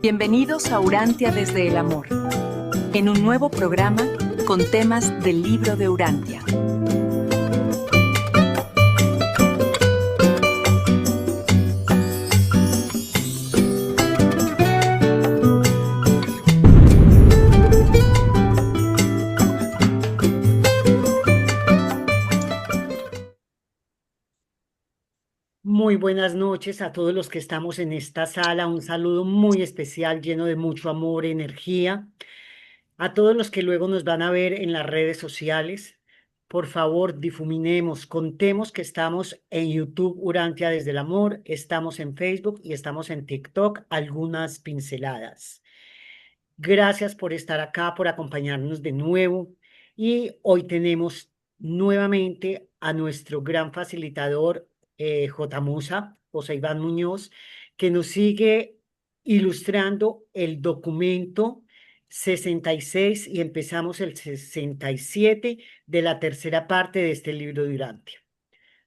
Bienvenidos a Urantia desde el amor, en un nuevo programa con temas del libro de Urantia. Muy buenas noches a todos los que estamos en esta sala. Un saludo muy especial, lleno de mucho amor, energía. A todos los que luego nos van a ver en las redes sociales, por favor, difuminemos, contemos que estamos en YouTube Urantia desde el amor, estamos en Facebook y estamos en TikTok, algunas pinceladas. Gracias por estar acá, por acompañarnos de nuevo. Y hoy tenemos nuevamente a nuestro gran facilitador, J. Musa, José Iván Muñoz, que nos sigue ilustrando el documento 66 y empezamos el 67 de la tercera parte de este libro de Urantia.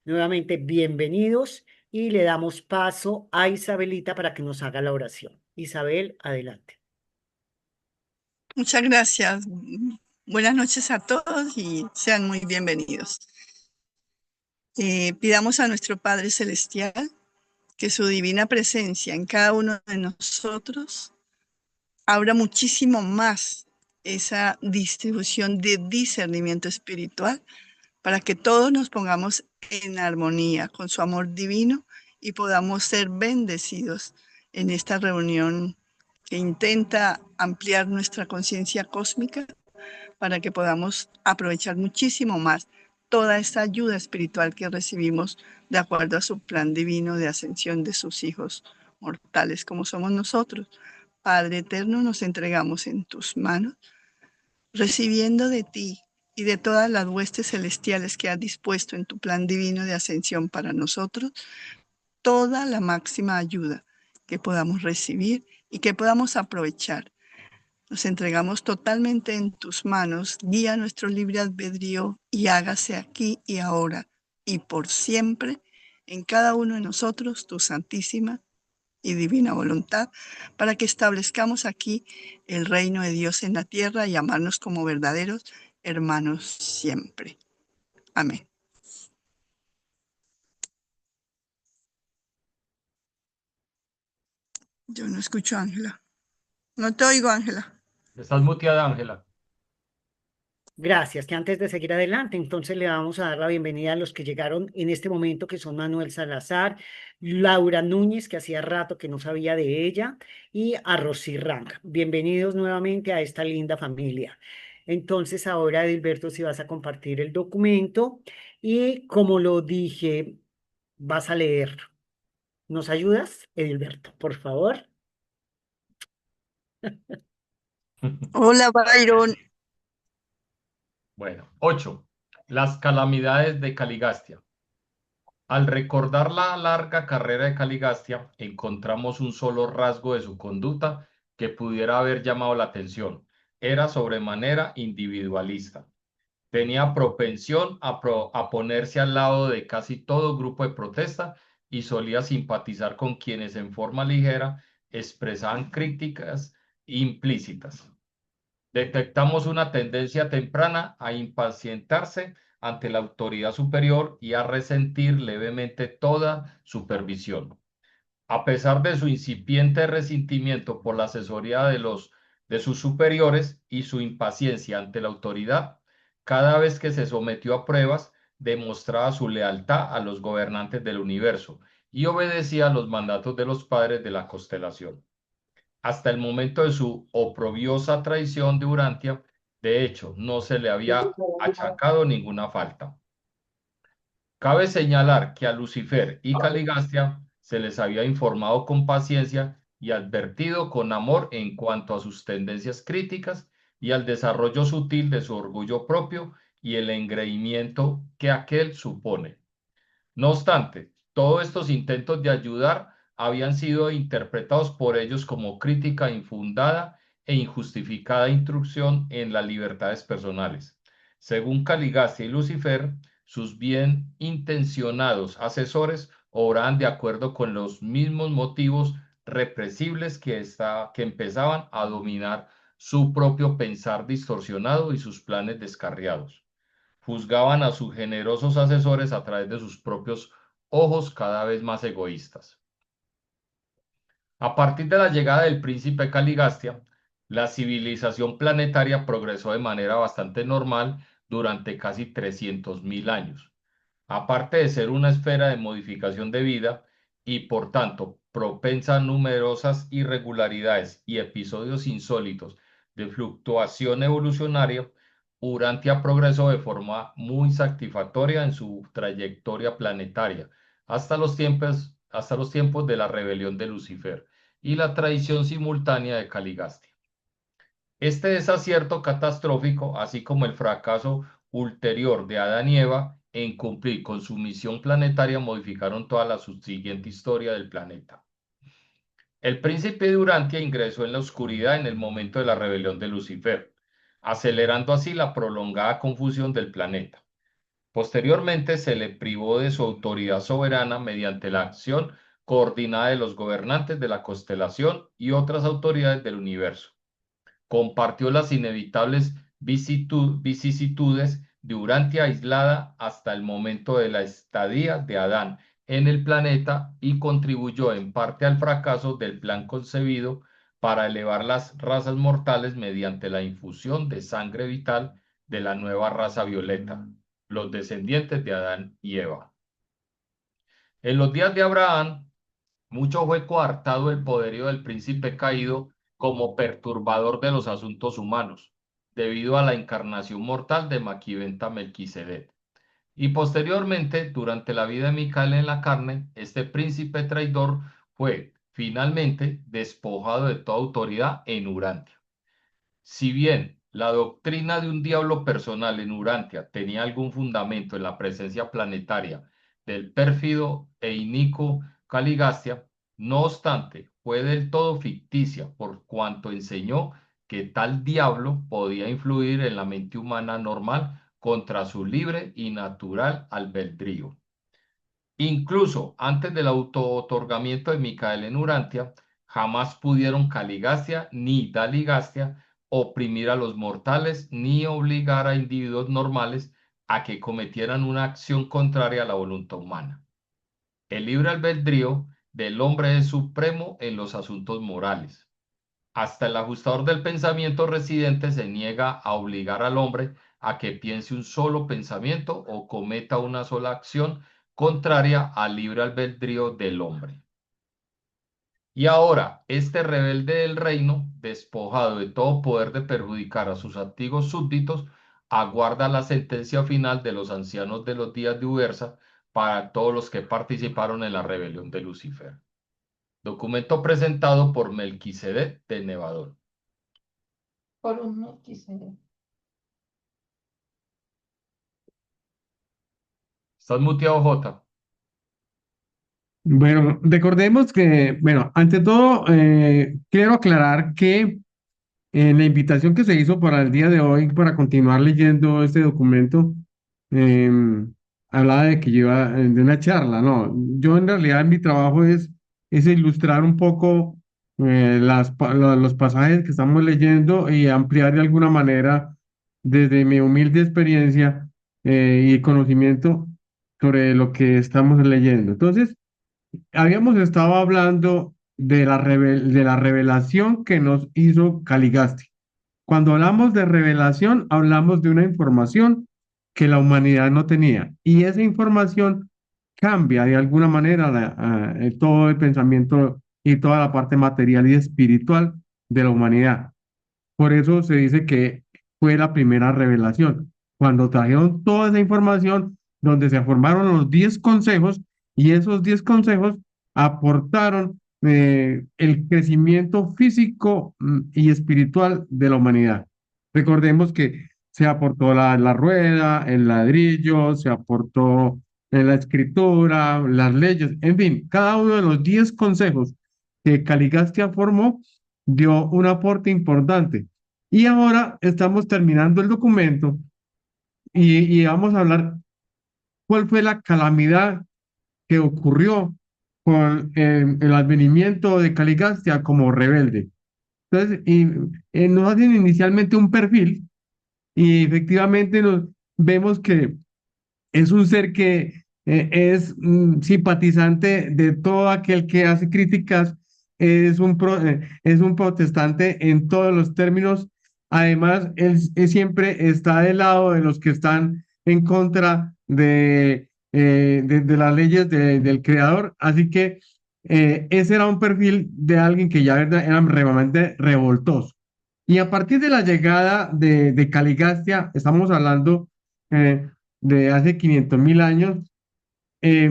Nuevamente, bienvenidos y le damos paso a Isabelita para que nos haga la oración. Isabel, adelante. Muchas gracias. Buenas noches a todos y sean muy bienvenidos. Pidamos a nuestro Padre Celestial que su divina presencia en cada uno de nosotros abra muchísimo más esa distribución de discernimiento espiritual para que todos nos pongamos en armonía con su amor divino y podamos ser bendecidos en esta reunión que intenta ampliar nuestra conciencia cósmica para que podamos aprovechar muchísimo más toda esta ayuda espiritual que recibimos de acuerdo a su plan divino de ascensión de sus hijos mortales como somos nosotros. Padre eterno, nos entregamos en tus manos, recibiendo de ti y de todas las huestes celestiales que has dispuesto en tu plan divino de ascensión para nosotros, toda la máxima ayuda que podamos recibir y que podamos aprovechar. Nos entregamos totalmente en tus manos, guía nuestro libre albedrío y hágase aquí y ahora y por siempre en cada uno de nosotros tu santísima y divina voluntad, para que establezcamos aquí el reino de Dios en la tierra y amarnos como verdaderos hermanos siempre. Amén. Yo no escucho a Ángela. No te oigo, Ángela. Estás muteada, Ángela. Gracias, que antes de seguir adelante, entonces le vamos a dar la bienvenida a los que llegaron en este momento, que son Manuel Salazar, Laura Núñez, que hacía rato que no sabía de ella, y a Rosy Rank. Bienvenidos nuevamente a esta linda familia. Entonces ahora, Edilberto, si vas a compartir el documento y como lo dije, vas a leer. ¿Nos ayudas, Edilberto, por favor? Hola, Byron. Bueno, 8. Las calamidades de Caligastia. Al recordar la larga carrera de Caligastia, encontramos un solo rasgo de su conducta que pudiera haber llamado la atención. Era sobremanera individualista. Tenía propensión a ponerse al lado de casi todo grupo de protesta y solía simpatizar con quienes en forma ligera expresaban críticas implícitas. Detectamos una tendencia temprana a impacientarse ante la autoridad superior y a resentir levemente toda supervisión. A pesar de su incipiente resentimiento por la asesoría de sus superiores y su impaciencia ante la autoridad, cada vez que se sometió a pruebas, demostraba su lealtad a los gobernantes del universo y obedecía los mandatos de los padres de la constelación. Hasta el momento de su oprobiosa traición de Urantia, de hecho, no se le había achacado ninguna falta. Cabe señalar que a Lucifer y Caligastia se les había informado con paciencia y advertido con amor en cuanto a sus tendencias críticas y al desarrollo sutil de su orgullo propio y el engreimiento que aquel supone. No obstante, todos estos intentos de ayudar habían sido interpretados por ellos como crítica infundada e injustificada intrusión en las libertades personales. Según Caligastia y Lucifer, sus bien intencionados asesores obraban de acuerdo con los mismos motivos represibles que empezaban a dominar su propio pensar distorsionado y sus planes descarriados. Juzgaban a sus generosos asesores a través de sus propios ojos cada vez más egoístas. A partir de la llegada del príncipe Caligastia, la civilización planetaria progresó de manera bastante normal durante casi 300.000 años. Aparte de ser una esfera de modificación de vida y por tanto propensa a numerosas irregularidades y episodios insólitos de fluctuación evolucionaria, Urantia progresó de forma muy satisfactoria en su trayectoria planetaria hasta los tiempos de la rebelión de Lucifer y la traición simultánea de Caligastia. Este desacierto catastrófico, así como el fracaso ulterior de Adán y Eva en cumplir con su misión planetaria, modificaron toda la subsiguiente historia del planeta. El príncipe de Urantia ingresó en la oscuridad en el momento de la rebelión de Lucifer, acelerando así la prolongada confusión del planeta. Posteriormente se le privó de su autoridad soberana mediante la acción coordinada de los gobernantes de la constelación y otras autoridades del universo. Compartió las inevitables vicisitudes de Urantia aislada hasta el momento de la estadía de Adán en el planeta y contribuyó en parte al fracaso del plan concebido para elevar las razas mortales mediante la infusión de sangre vital de la nueva raza violeta, los descendientes de Adán y Eva. En los días de Abraham, mucho fue coartado el poderío del príncipe caído como perturbador de los asuntos humanos, debido a la encarnación mortal de Maquiventa Melquisedec. Y posteriormente, durante la vida de Micael en la carne, este príncipe traidor fue finalmente despojado de toda autoridad en Urantia. Si bien la doctrina de un diablo personal en Urantia tenía algún fundamento en la presencia planetaria del pérfido e inicuo Caligastia, no obstante, fue del todo ficticia por cuanto enseñó que tal diablo podía influir en la mente humana normal contra su libre y natural albedrío. Incluso antes del auto-otorgamiento de Micael en Urantia, jamás pudieron Caligastia ni Daligastia oprimir a los mortales ni obligar a individuos normales a que cometieran una acción contraria a la voluntad humana. El libre albedrío del hombre es supremo en los asuntos morales. Hasta el ajustador del pensamiento residente se niega a obligar al hombre a que piense un solo pensamiento o cometa una sola acción contraria al libre albedrío del hombre. Y ahora, este rebelde del reino, despojado de todo poder de perjudicar a sus antiguos súbditos, aguarda la sentencia final de los ancianos de los días de Ubersa para todos los que participaron en la rebelión de Lucifer. Documento presentado por Melquisedec de Nevadón. Por un Melquisedec. ¿Estás muteado, Jota? Bueno, recordemos que, bueno, ante todo, quiero aclarar que en la invitación que se hizo para el día de hoy, para continuar leyendo este documento, hablaba de que lleva de una charla, ¿no? Yo en realidad mi trabajo es ilustrar un poco los pasajes que estamos leyendo y ampliar de alguna manera desde mi humilde experiencia y conocimiento sobre lo que estamos leyendo. Entonces, habíamos estado hablando de de la revelación que nos hizo Caligasti. Cuando hablamos de revelación, hablamos de una información que la humanidad no tenía. Y esa información cambia de alguna manera todo el pensamiento y toda la parte material y espiritual de la humanidad. Por eso se dice que fue la primera revelación, cuando trajeron toda esa información donde se formaron los 10 consejos y esos 10 consejos aportaron el crecimiento físico y espiritual de la humanidad. Recordemos que se aportó la rueda, el ladrillo, se aportó la escritura, las leyes, en fin, cada uno de los 10 consejos que Caligastia formó dio un aporte importante. Y ahora estamos terminando el documento y vamos a hablar cuál fue la calamidad que ocurrió con el advenimiento de Caligastia como rebelde. Entonces, nos hacen inicialmente un perfil y efectivamente vemos que es un ser que es simpatizante de todo aquel que hace críticas, es un protestante en todos los términos. Además, él siempre está del lado de los que están en contra de las leyes del creador. Así que ese era un perfil de alguien que ya era realmente revoltoso. Y a partir de la llegada de Caligastia, estamos hablando de hace 500.000 años, eh,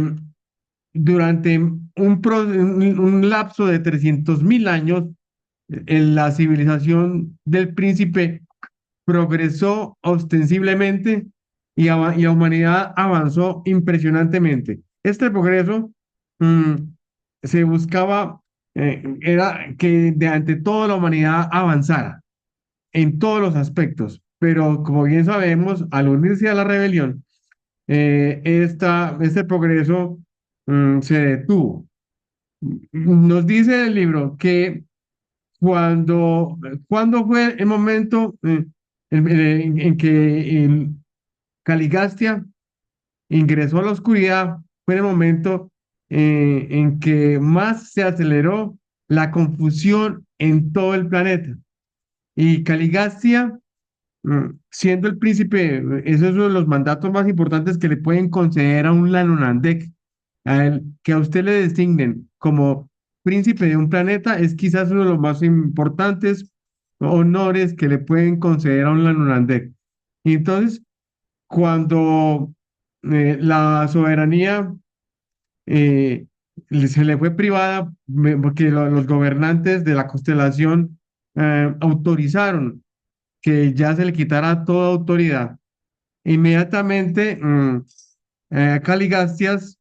durante un lapso de 300.000 años, la civilización del príncipe progresó ostensiblemente y la humanidad avanzó impresionantemente. Este progreso mm, se buscaba, era que de ante todo la humanidad avanzara en todos los aspectos, pero como bien sabemos, al unirse a la rebelión, este progreso se detuvo. Nos dice el libro que cuando fue el momento en que Caligastia ingresó a la oscuridad, fue el momento en que más se aceleró la confusión en todo el planeta. Y Caligastia, siendo el príncipe, ese es uno de los mandatos más importantes que le pueden conceder a un Lanunandek, que a usted le designen como príncipe de un planeta, es quizás uno de los más importantes honores que le pueden conceder a un Lanunandek. Y entonces, cuando la soberanía se le fue privada, porque los gobernantes de la constelación autorizaron que ya se le quitara toda autoridad. Inmediatamente, Caligastias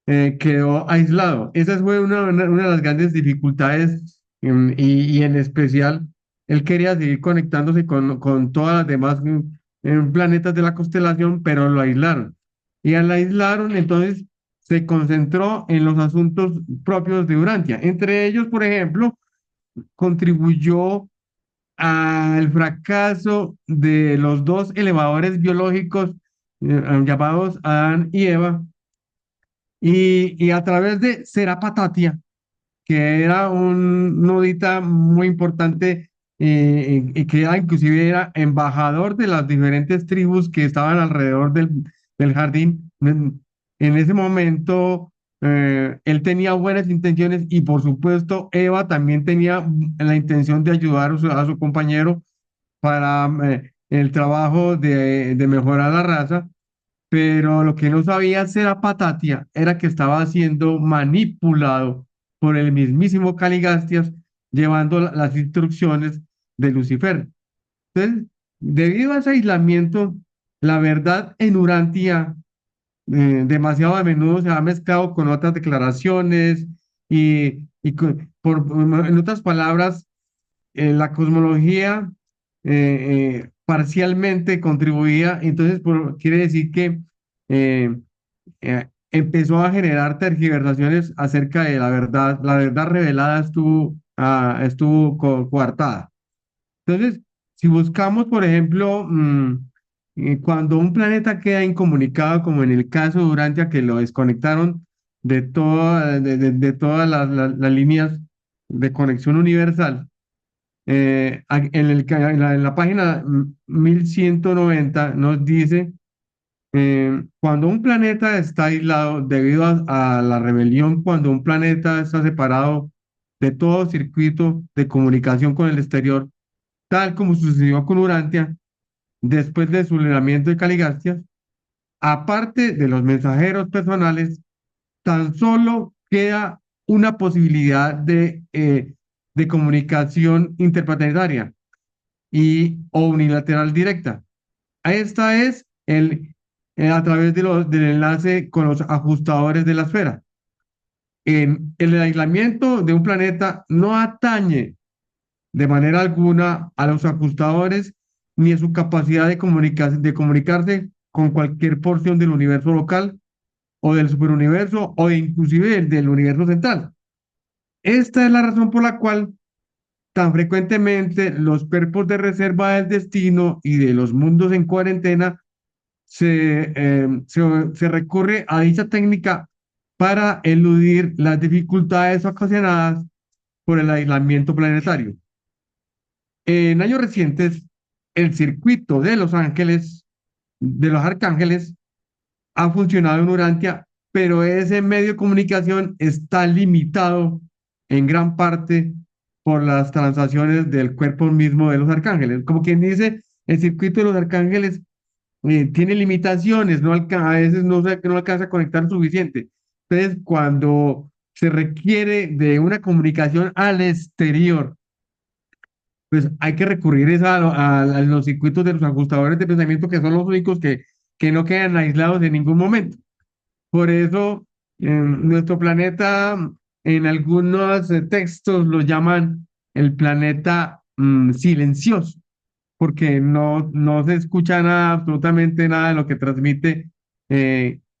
quedó aislado. Esa fue una de las grandes dificultades, y en especial, él quería seguir conectándose con todas las demás planetas de la constelación, pero lo aislaron. Y al aislaron, entonces se concentró en los asuntos propios de Urantia. Entre ellos, por ejemplo, contribuyó al fracaso de los dos elevadores biológicos llamados Adán y Eva, y a través de Serapatatia, que era un nudita muy importante, y que inclusive era embajador de las diferentes tribus que estaban alrededor del jardín. En ese momento, él tenía buenas intenciones y por supuesto Eva también tenía la intención de ayudar a su compañero para el trabajo de mejorar la raza, pero lo que no sabía Serapatatia era que estaba siendo manipulado por el mismísimo Caligastias, llevando las instrucciones de Lucifer. Entonces, debido a ese aislamiento, la verdad en Urantia demasiado a menudo se ha mezclado con otras declaraciones en otras palabras, la cosmología parcialmente contribuía, entonces quiere decir que eh, empezó a generar tergiversaciones acerca de la verdad revelada estuvo coartada. Entonces, si buscamos, por ejemplo, cuando un planeta queda incomunicado, como en el caso de Urantia, que lo desconectaron de todas las líneas de conexión universal, en la página 1190 nos dice, cuando un planeta está aislado debido a la rebelión, cuando un planeta está separado de todo circuito de comunicación con el exterior, tal como sucedió con Urantia, después del sublevamiento de Caligastias, aparte de los mensajeros personales, tan solo queda una posibilidad de comunicación interplanetaria o unilateral directa. Esta es a través del enlace con los ajustadores de la esfera. El aislamiento de un planeta no atañe de manera alguna a los ajustadores ni a su capacidad de comunicarse con cualquier porción del universo local, o del superuniverso o inclusive del universo central. Esta es la razón por la cual tan frecuentemente los cuerpos de reserva del destino y de los mundos en cuarentena se recurre a dicha técnica para eludir las dificultades ocasionadas por el aislamiento planetario. En años recientes, el circuito de Los Ángeles, de los arcángeles, ha funcionado en Urantia, pero ese medio de comunicación está limitado en gran parte por las transacciones del cuerpo mismo de los arcángeles. Como quien dice, el circuito de los arcángeles tiene limitaciones, a veces no alcanza a conectar suficiente. Entonces, cuando se requiere de una comunicación al exterior, pues hay que recurrir a los circuitos de los ajustadores de pensamiento, que son los únicos que no quedan aislados en ningún momento. Por eso, nuestro planeta, en algunos textos lo llaman el planeta silencioso, porque no se escucha nada, absolutamente nada de lo que transmite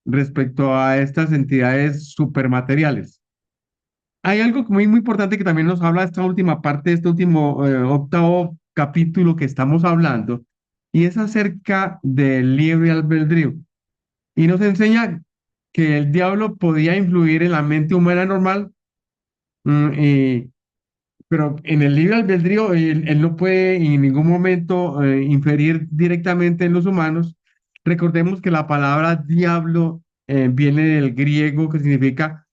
respecto a estas entidades supermateriales. Hay algo muy importante que también nos habla esta última parte, este último octavo capítulo que estamos hablando, y es acerca del libre albedrío. Y nos enseña que el diablo podía influir en la mente humana normal, mm, y- pero en el libre albedrío él no puede en ningún momento inferir directamente en los humanos. Recordemos que la palabra diablo viene del griego, que significa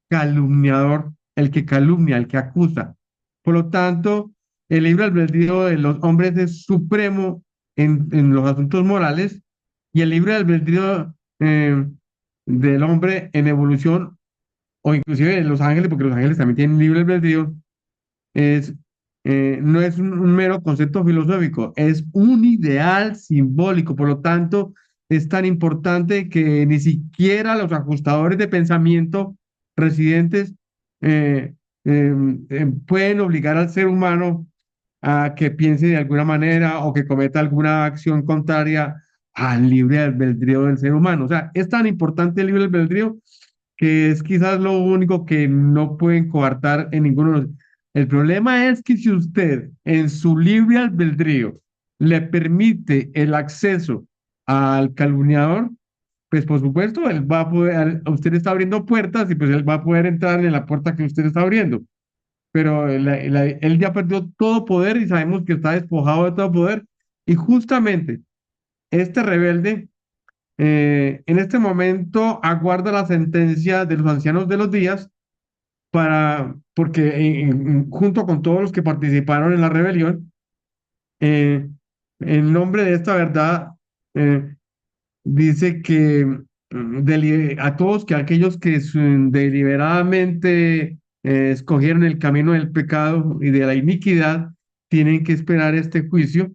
calumniador, el que calumnia, el que acusa. Por lo tanto, el libre albedrío de los hombres es supremo en los asuntos morales, y el libre albedrío del hombre en evolución, o inclusive de los ángeles, porque los ángeles también tienen libre albedrío, es, no es un mero concepto filosófico, es un ideal simbólico. Por lo tanto, es tan importante que ni siquiera los ajustadores de pensamiento residentes eh, pueden obligar al ser humano a que piense de alguna manera o que cometa alguna acción contraria al libre albedrío del ser humano. O sea, es tan importante el libre albedrío que es quizás lo único que no pueden coartar en ninguno de los... El problema es que si usted en su libre albedrío le permite el acceso al calumniador, pues por supuesto, él va a poder, usted está abriendo puertas y pues él va a poder entrar en la puerta que usted está abriendo. Pero él ya perdió todo poder y sabemos que está despojado de todo poder. Y justamente este rebelde en este momento aguarda la sentencia de los ancianos de los días porque junto con todos los que participaron en la rebelión, eh, en nombre de esta verdad, eh, dice que a todos que aquellos que deliberadamente escogieron el camino del pecado y de la iniquidad tienen que esperar este juicio.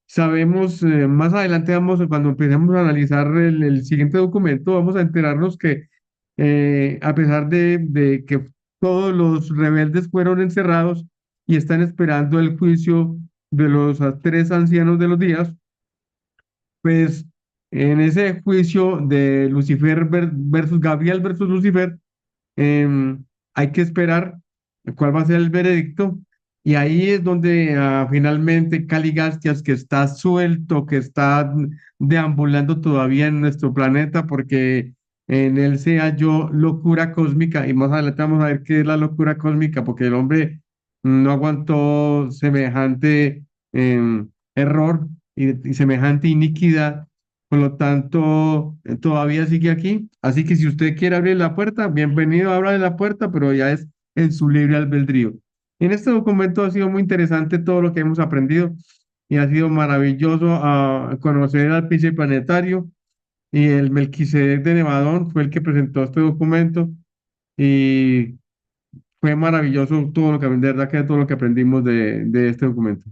Sabemos, más adelante cuando empecemos a analizar el siguiente documento, vamos a enterarnos que a pesar de que todos los rebeldes fueron encerrados y están esperando el juicio de los tres ancianos de los días, pues en ese juicio de Lucifer versus Gabriel versus Lucifer, hay que esperar cuál va a ser el veredicto. Y ahí es donde finalmente Caligastias, que está suelto, que está deambulando todavía en nuestro planeta, porque en él se halló locura cósmica, y más adelante vamos a ver qué es la locura cósmica, porque el hombre no aguantó semejante error y semejante iniquidad. Por lo tanto, todavía sigue aquí. Así que si usted quiere abrir la puerta, bienvenido a abrir la puerta, pero ya es en su libre albedrío. En este documento ha sido muy interesante todo lo que hemos aprendido y ha sido maravilloso conocer al príncipe planetario, y el Melquisedec de Nevadón fue el que presentó este documento, y fue maravilloso todo lo que, de verdad que todo lo que aprendimos de este documento.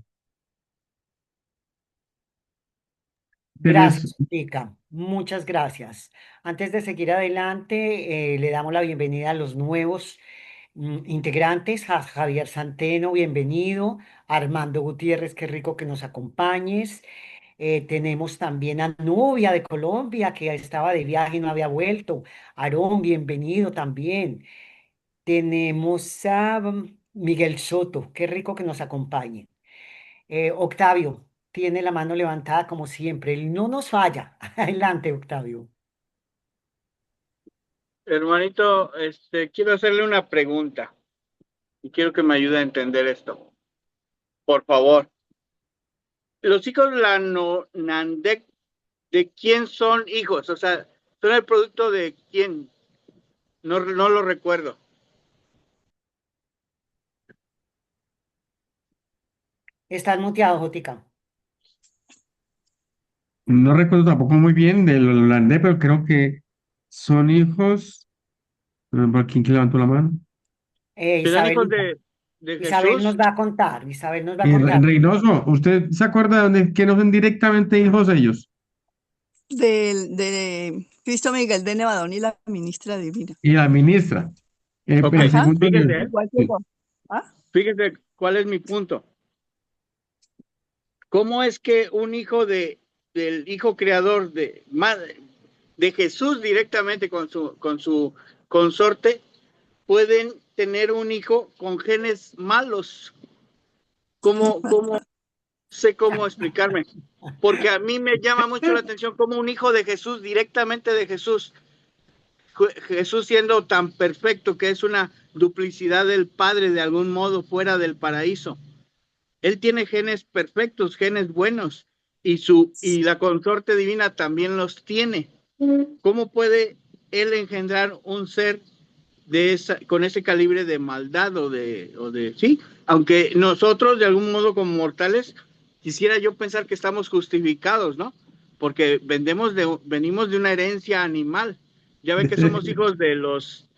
¿Tienes? Gracias, Chica. Muchas gracias. Antes de seguir adelante, le damos la bienvenida a los nuevos integrantes, a Javier Centeno, bienvenido. Armando Gutiérrez, qué rico que nos acompañes. Tenemos también a Nubia de Colombia, que estaba de viaje y no había vuelto. Aarón, bienvenido también. Tenemos a Miguel Soto, qué rico que nos acompañe. Octavio, tiene la mano levantada como siempre, él no nos falla. Adelante, Octavio. Hermanito, quiero hacerle una pregunta y quiero que me ayude a entender esto. Por favor. Los hijos Nandek, ¿de quién son hijos? O sea, ¿son el producto de quién? No lo recuerdo. Estás muteado, Jotica. No recuerdo tampoco muy bien del holandés, pero creo que son hijos. ¿Por quién que levantó la mano? ¿Serán hijos Isabelita. de Isabel nos Jesús? va a contar, Isabel nos va a Y contar. Reynoso, ¿usted se acuerda de dónde, que no son directamente hijos ellos? De Cristo Miguel de Nevadón y la ministra divina. Y la ministra. Ok, El Ajá, segundo fíjese, igual que sí. yo. ¿Ah? fíjese cuál es mi punto. ¿Cómo es que un hijo del hijo creador de Jesús directamente con su consorte pueden tener un hijo con genes malos? ¿Cómo sé cómo explicarme? Porque a mí me llama mucho la atención como un hijo de Jesús, directamente de Jesús, Jesús siendo tan perfecto que es una duplicidad del Padre de algún modo fuera del paraíso. Él tiene genes perfectos, genes buenos, y la consorte divina también los tiene. ¿Cómo puede él engendrar un ser con ese calibre de maldad sí? Aunque nosotros de algún modo como mortales quisiera yo pensar que estamos justificados, ¿no? Porque venimos de una herencia animal. Ya ven que somos hijos de los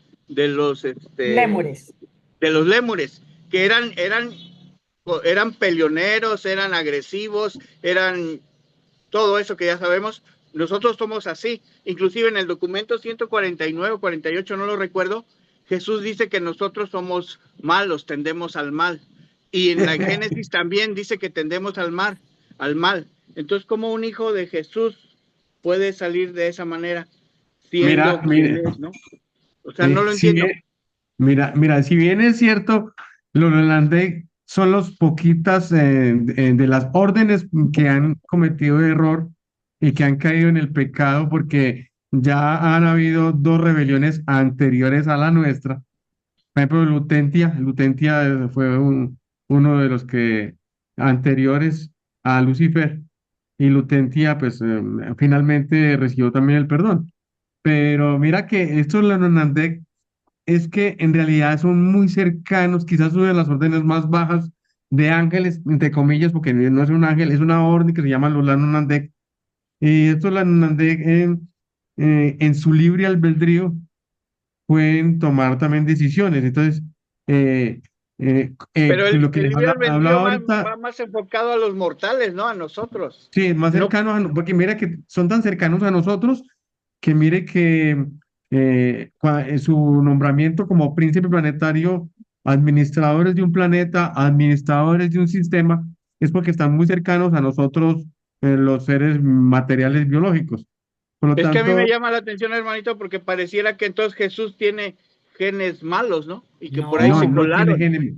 Lémures. lémures, que eran peleoneros, eran agresivos, eran todo eso que ya sabemos. Nosotros somos así. Inclusive en el documento 149 o 48, no lo recuerdo, Jesús dice que nosotros somos malos, tendemos al mal. Y en la Génesis también dice que tendemos al mal. Entonces, ¿cómo un hijo de Jesús puede salir de esa manera siendo quien es, ¿no? O sea, no lo si entiendo. mira, si bien es cierto, los holandeses son los poquitas de las órdenes que han cometido error y que han caído en el pecado, porque ya han habido dos rebeliones anteriores a la nuestra. Por ejemplo, Lutentia fue uno de los que anteriores a Lucifer, y Lutentia pues finalmente recibió también el perdón. Pero mira que estos Lanonandek es que en realidad son muy cercanos, quizás una de las órdenes más bajas de ángeles, entre comillas, porque no es un ángel, es una orden que se llama los Lanonandek. Y estos Lanonandek en su libre albedrío pueden tomar también decisiones. Entonces, Pero lo que el les libre hablaba albedrío ahorita, va más enfocado a los mortales, ¿no? A nosotros. sí, más No, cercanos porque mira que son tan cercanos a nosotros que mire que su nombramiento como príncipe planetario, administradores de un planeta, administradores de un sistema, es porque están muy cercanos a nosotros, los seres materiales biológicos. Por lo es que a mí me tanto, llama la atención, hermanito, porque pareciera que entonces Jesús tiene genes malos, ¿no? Y que por ahí no, se No, no tiene colaron. genes,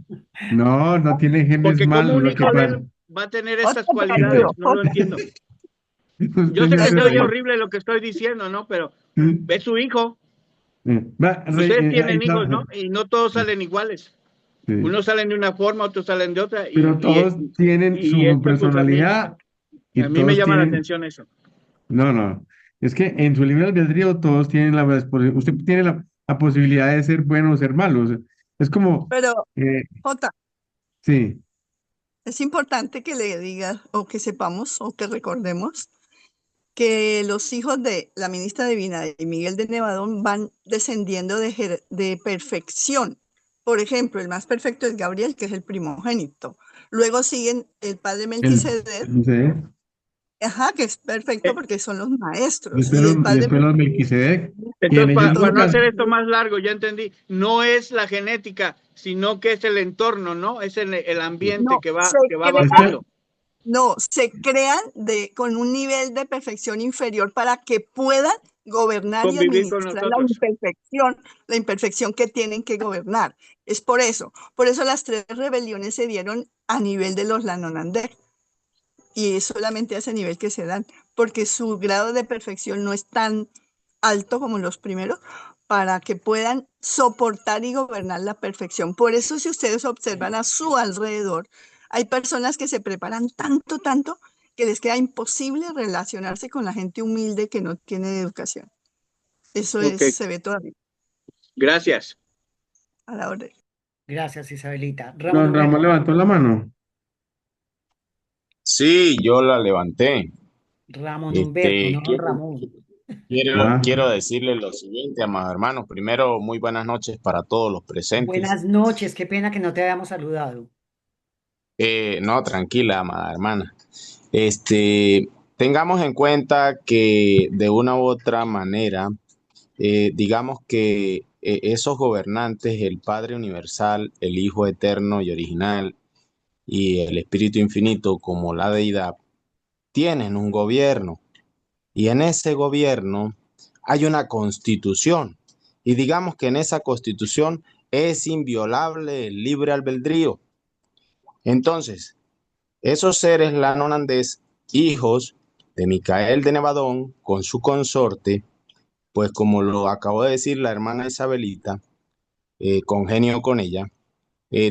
no tiene genes Porque como malos. un Lo que hijo de pasa, él va a tener Otro esas cualidades, gallo, no lo entiendo. Yo usted sé ya que se oye se- horrible lo que estoy diciendo, ¿no? Pero es su hijo. Va, Ustedes ahí tienen está. hijos, ¿no? Y no todos salen iguales. Sí. Unos salen de una forma, otros salen de otra. Pero todos tienen Y su esto, pues personalidad y a mí me todos llama la tienen, atención eso. no, es que en su libre albedrío todos tienen usted tiene la posibilidad de ser bueno o ser malo. O sea, es como, Pero, eh, Jota, sí, es importante que le diga o que sepamos o que recordemos que los hijos de la ministra divina y Miguel de Nevadón van descendiendo de perfección. Por ejemplo, el más perfecto es Gabriel, que es el primogénito. Luego siguen el padre Melquisedec, sí, ajá, que es perfecto porque son los maestros. después Y el padre los Melquisedec, y en Entonces, ellos para no nunca, hacer esto más largo, ya entendí, no es la genética, sino que es el entorno, ¿no? Es el ambiente no, que se va es que, bajando. No, se crean con un nivel de perfección inferior para que puedan gobernar y Convivir con administrar nosotros. la imperfección que tienen que gobernar. Es por eso las 3 rebeliones se dieron a nivel de los Lanonandek. Y es solamente a ese nivel que se dan, porque su grado de perfección no es tan alto como los primeros para que puedan soportar y gobernar la perfección. Por eso, si ustedes observan a su alrededor, hay personas que se preparan tanto, tanto, que les queda imposible relacionarse con la gente humilde que no tiene educación. Eso Ok, se ve todavía gracias. a la orden. Gracias, Isabelita. Ramón Don Ramón Humberto. levantó la mano. Sí, yo la levanté. Ramón Humberto, no don Ramón. Quiero decirle lo siguiente, amados hermanos. Primero, muy buenas noches para todos los presentes. Buenas noches, qué pena que no te hayamos saludado. No, tranquila, amada hermana. Tengamos en cuenta que de una u otra manera, digamos que esos gobernantes, el Padre Universal, el Hijo Eterno y Original y el Espíritu Infinito como la deidad, tienen un gobierno. Y en ese gobierno hay una constitución. Y digamos que en esa constitución es inviolable el libre albedrío. Entonces, esos seres lanonandés, hijos de Micael de Nevadón, con su consorte, pues como lo acabó de decir la hermana Isabelita, congenio con ella,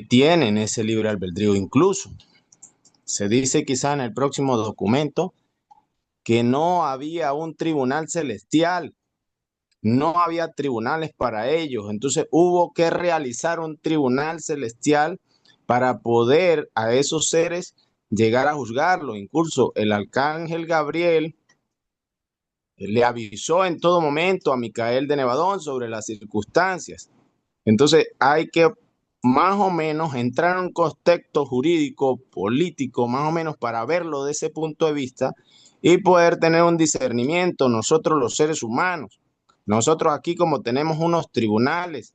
tienen ese libre albedrío. Incluso se dice quizá en el próximo documento que no había un tribunal celestial. No había tribunales para ellos, entonces hubo que realizar un tribunal celestial para poder a esos seres llegar a juzgarlo. Incluso el arcángel Gabriel le avisó en todo momento a Micael de Nevadón sobre las circunstancias. Entonces hay que más o menos entrar en un contexto jurídico, político, más o menos para verlo de ese punto de vista y poder tener un discernimiento nosotros los seres humanos. Nosotros aquí como tenemos unos tribunales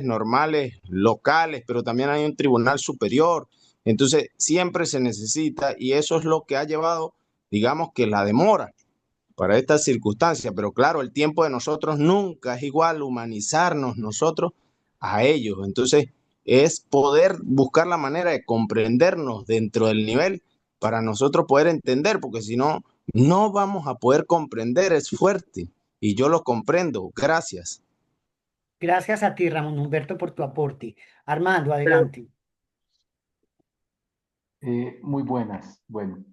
normales, locales, pero también hay un tribunal superior. Entonces siempre se necesita y eso es lo que ha llevado, digamos que la demora para estas circunstancias. Pero claro, el tiempo de nosotros nunca es igual, humanizarnos nosotros a ellos. Entonces es poder buscar la manera de comprendernos dentro del nivel para nosotros poder entender, porque si no, no vamos a poder comprender, es fuerte. Y yo lo comprendo. Gracias. Gracias a ti, Ramón Humberto, por tu aporte. Armando, adelante. Muy buenas. Bueno,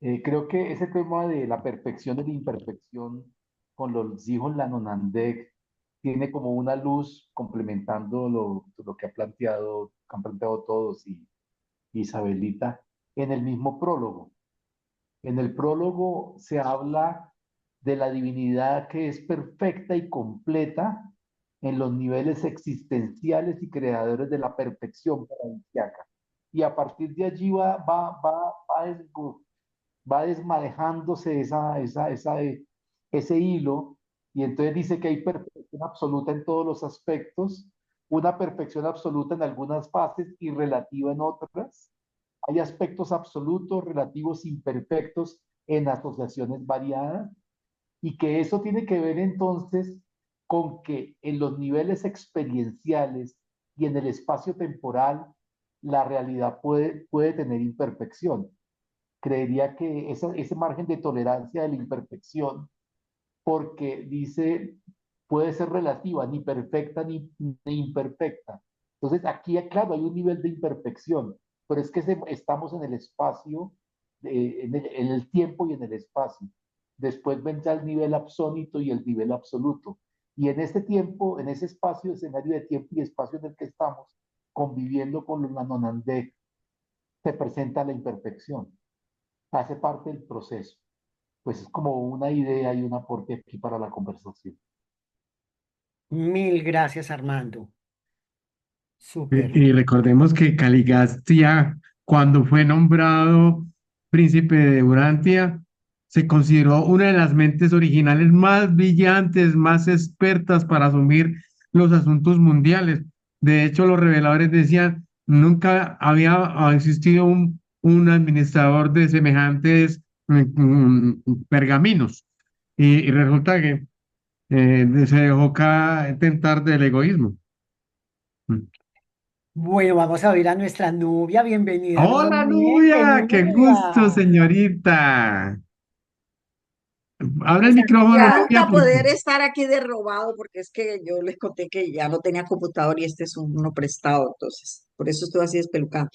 creo que ese tema de la perfección y la imperfección con los hijos Lanonandek tiene como una luz complementando lo que han planteado todos y Isabelita en el mismo prólogo. En el prólogo se habla de la divinidad que es perfecta y completa en los niveles existenciales y creadores de la perfección paradisíaca. Y a partir de allí va desmadejándose ese hilo, y entonces dice que hay perfección absoluta en todos los aspectos, una perfección absoluta en algunas fases y relativa en otras. Hay aspectos absolutos, relativos, imperfectos en asociaciones variadas, y que eso tiene que ver entonces con que en los niveles experienciales y en el espacio temporal la realidad puede tener imperfección. Creería que ese margen de tolerancia de la imperfección, porque dice, puede ser relativa, ni perfecta ni imperfecta. Entonces aquí, claro, hay un nivel de imperfección, pero es que estamos en el espacio, en el tiempo y en el espacio. Después vendrá el nivel absónito y el nivel absoluto. Y en este tiempo, en ese espacio, escenario de tiempo y espacio en el que estamos, conviviendo con los Nanonandé, se presenta la imperfección. Hace parte del proceso. Pues es como una idea y un aporte aquí para la conversación. Mil gracias, Armando. Y Súper. y recordemos que Caligastia, cuando fue nombrado príncipe de Urantia, se consideró una de las mentes originales más brillantes, más expertas para asumir los asuntos mundiales. De hecho, los reveladores decían, nunca había existido un administrador de semejantes pergaminos. Y resulta que se dejó tentar del egoísmo. Mm. Bueno, vamos a oír a nuestra Nubia. Bienvenida Hola, nuevamente, Nubia, qué gusto, Nubia. señorita. Abre el Pues aquí micrófono, ya. Nubia, Encanta porque poder estar aquí de robado porque es que yo les conté que ya no tenía computador y este es uno prestado, entonces por eso estoy así despelucada.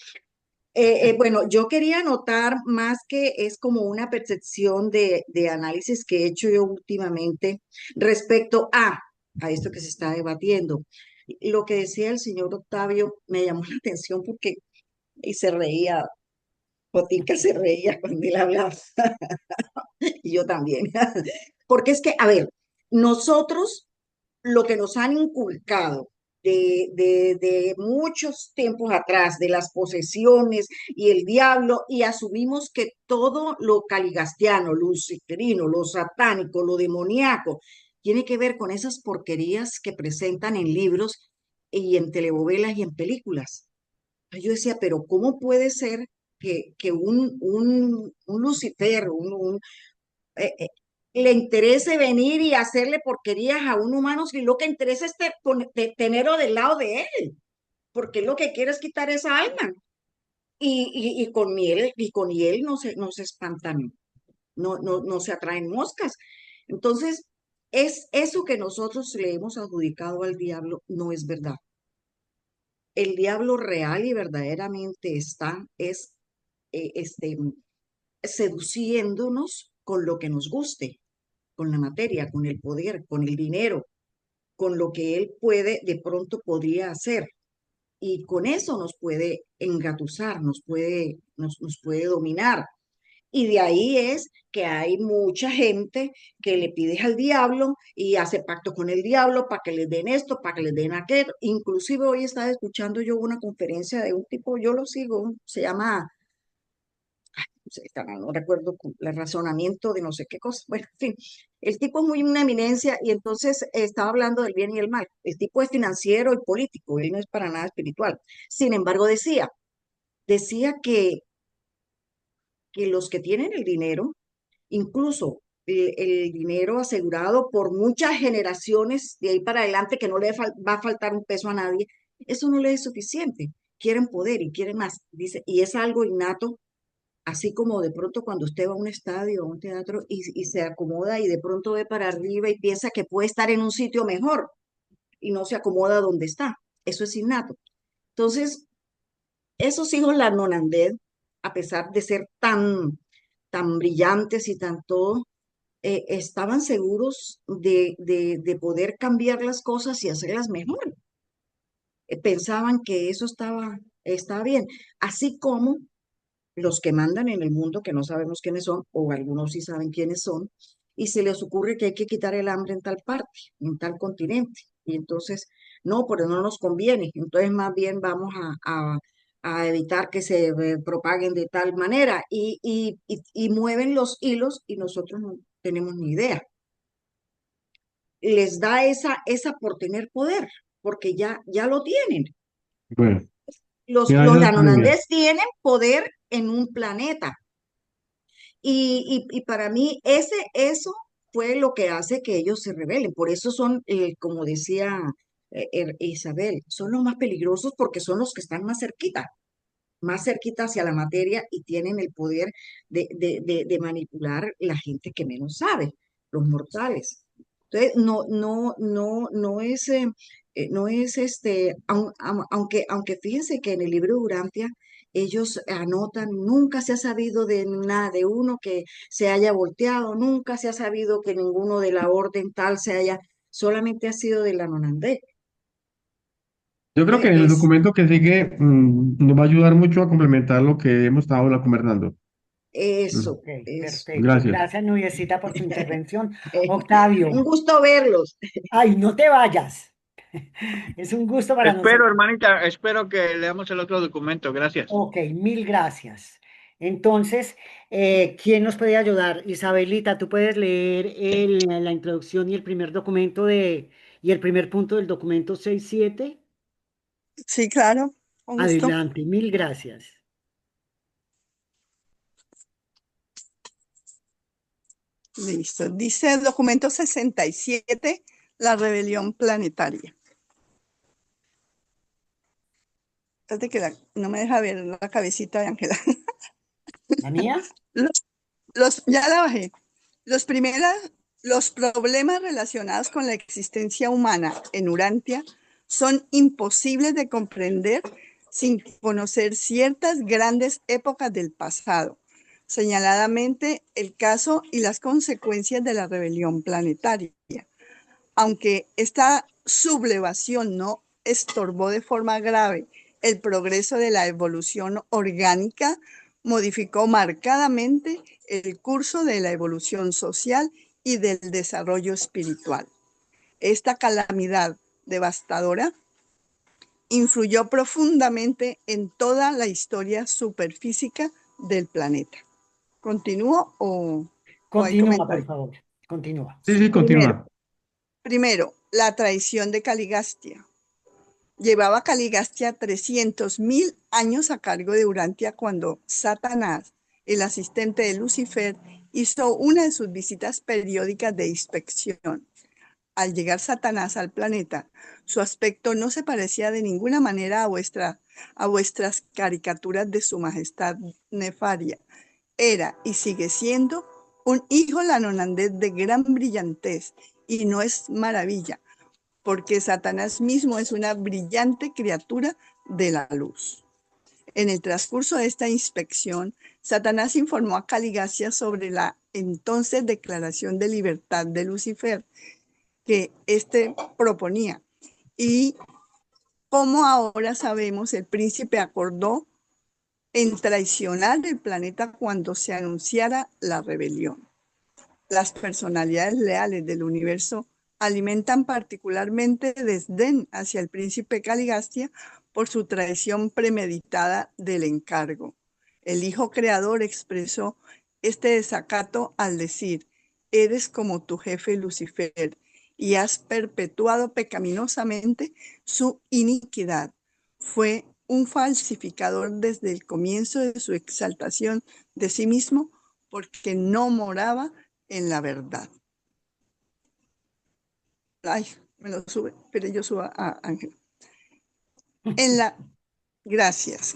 Bueno, yo quería anotar más que es como una percepción de análisis que he hecho yo últimamente respecto a esto que se está debatiendo. Lo que decía el señor Octavio me llamó la atención porque y se reía, Jotica se reía cuando él hablaba y yo también. Porque es que, a ver, nosotros lo que nos han inculcado de muchos tiempos atrás, de las posesiones y el diablo, y asumimos que todo lo caligastiano, lo luciferino, lo satánico, lo demoníaco, tiene que ver con esas porquerías que presentan en libros y en telenovelas y en películas. Yo decía, pero ¿cómo puede ser que un Lucifer, eh, eh, le interese venir y hacerle porquerías a un humano si lo que interesa es tenerlo del lado de él, porque él lo que quiere es quitar esa alma. Y con miel no se espantan, no se atraen moscas. Entonces, es eso que nosotros le hemos adjudicado al diablo, no es verdad. El diablo real y verdaderamente es seduciéndonos con lo que nos guste, con la materia, con el poder, con el dinero, con lo que él puede, de pronto podría hacer. Y con eso nos puede engatusar, nos puede dominar. Y de ahí es que hay mucha gente que le pide al diablo y hace pacto con el diablo para que les den esto, para que les den aquello. Inclusive hoy estaba escuchando yo una conferencia de un tipo, yo lo sigo, se llama no recuerdo el razonamiento de no sé qué cosa. Bueno, en fin, el tipo es muy una eminencia y entonces estaba hablando del bien y el mal. El tipo es financiero y político, él no es para nada espiritual. Sin embargo, decía que los que tienen el dinero, incluso el dinero asegurado por muchas generaciones de ahí para adelante, que no le va a faltar un peso a nadie, eso no le es suficiente. Quieren poder y quieren más. Dice, y es algo innato. Así como de pronto cuando usted va a un estadio, a un teatro y se acomoda y de pronto ve para arriba y piensa que puede estar en un sitio mejor y no se acomoda donde está. Eso es innato. Entonces, esos hijos la Nonanded, a pesar de ser tan brillantes y tan todo, estaban seguros de poder cambiar las cosas y hacerlas mejor. Pensaban que eso estaba bien. Así como los que mandan en el mundo, que no sabemos quiénes son, o algunos sí saben quiénes son, y se les ocurre que hay que quitar el hambre en tal parte, en tal continente. Y entonces, no, pero no nos conviene. Entonces, más bien vamos a evitar que se propaguen de tal manera y mueven los hilos y nosotros no tenemos ni idea. Les da esa por tener poder, porque ya lo tienen. bueno, Los gracias, Nubia. Lanonandés tienen poder en un planeta. Y para mí eso fue lo que hace que ellos se rebelen. Por eso son, como decía Isabel, son los más peligrosos porque son los que están más cerquita hacia la materia y tienen el poder de manipular la gente que menos sabe, los mortales. Entonces, no es aunque fíjense que en el libro de Urantia ellos anotan, nunca se ha sabido de nada, de uno que se haya volteado, nunca se ha sabido que ninguno de la orden tal solamente ha sido de la Nonandé. Yo creo que en el Es documento que sigue nos va a ayudar mucho a complementar lo que hemos estado conversando. Mm, eso, Ok, eso. perfecto. Gracias. Gracias, Nubiecita, por tu intervención. Un Octavio, gusto verlos. ay, no te vayas. Es un gusto para Espero, nosotros. hermanita, espero que leamos el otro documento. Gracias. Ok, mil gracias. Entonces, ¿quién nos puede ayudar? Isabelita, tú puedes leer la introducción y el primer documento y el primer punto del documento 6.7. Sí, claro, con gusto. Adelante, mil gracias. Listo. Dice el documento 67, la rebelión planetaria. Espérate que no me deja ver la cabecita de Ángela. ¿La mía? Ya la bajé. Los problemas relacionados con la existencia humana en Urantia son imposibles de comprender sin conocer ciertas grandes épocas del pasado, señaladamente el caso y las consecuencias de la rebelión planetaria. Aunque esta sublevación no estorbó de forma grave el progreso de la evolución orgánica, modificó marcadamente el curso de la evolución social y del desarrollo espiritual. Esta calamidad devastadora influyó profundamente en toda la historia superfísica del planeta. ¿Continúo o hay Continúa, por comentarios? favor. Continúa. Sí, sí, continúa. Primero, la traición de Caligastia. Llevaba Caligastia 300.000 años a cargo de Urantia cuando Satanás, el asistente de Lucifer, hizo una de sus visitas periódicas de inspección. Al llegar Satanás al planeta, su aspecto no se parecía de ninguna manera a vuestras caricaturas de su majestad nefaria. Era y sigue siendo un hijo lanonandés de gran brillantez, y no es maravilla, porque Satanás mismo es una brillante criatura de la luz. En el transcurso de esta inspección, Satanás informó a Caligastia sobre la entonces declaración de libertad de Lucifer que éste proponía. Y como ahora sabemos, el príncipe acordó en traicionar el planeta cuando se anunciara la rebelión. Las personalidades leales del universo alimentan particularmente desdén hacia el príncipe Caligastia por su traición premeditada del encargo. El hijo creador expresó este desacato al decir: eres como tu jefe Lucifer y has perpetuado pecaminosamente su iniquidad. Fue un falsificador desde el comienzo de su exaltación de sí mismo, porque no moraba en la verdad. Ay, me lo sube, pero yo subo a Ángel. Gracias.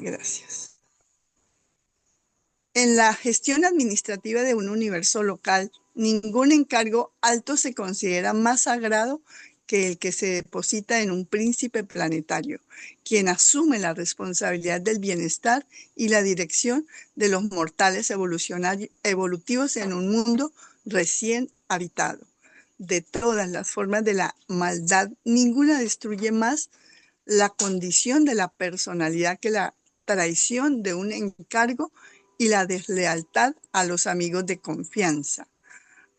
En la gestión administrativa de un universo local, ningún encargo alto se considera más sagrado que el que se deposita en un príncipe planetario, quien asume la responsabilidad del bienestar y la dirección de los mortales evolutivos en un mundo recién habitado. De todas las formas de la maldad, ninguna destruye más la condición de la personalidad que la traición de un encargo y la deslealtad a los amigos de confianza.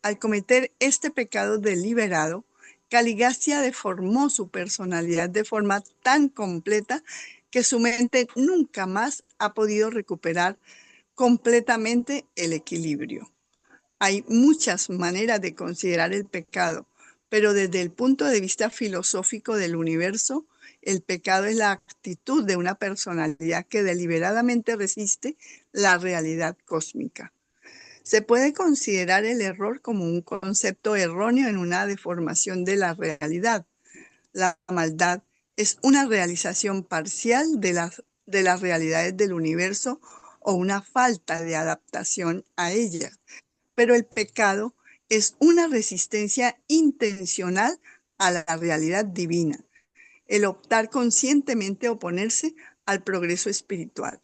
Al cometer este pecado deliberado, Caligastia deformó su personalidad de forma tan completa que su mente nunca más ha podido recuperar completamente el equilibrio. Hay muchas maneras de considerar el pecado, pero desde el punto de vista filosófico del universo, el pecado es la actitud de una personalidad que deliberadamente resiste la realidad cósmica. Se puede considerar el error como un concepto erróneo en una deformación de la realidad. La maldad es una realización parcial de las realidades del universo o una falta de adaptación a ella. Pero el pecado es una resistencia intencional a la realidad divina, el optar conscientemente a oponerse al progreso espiritual,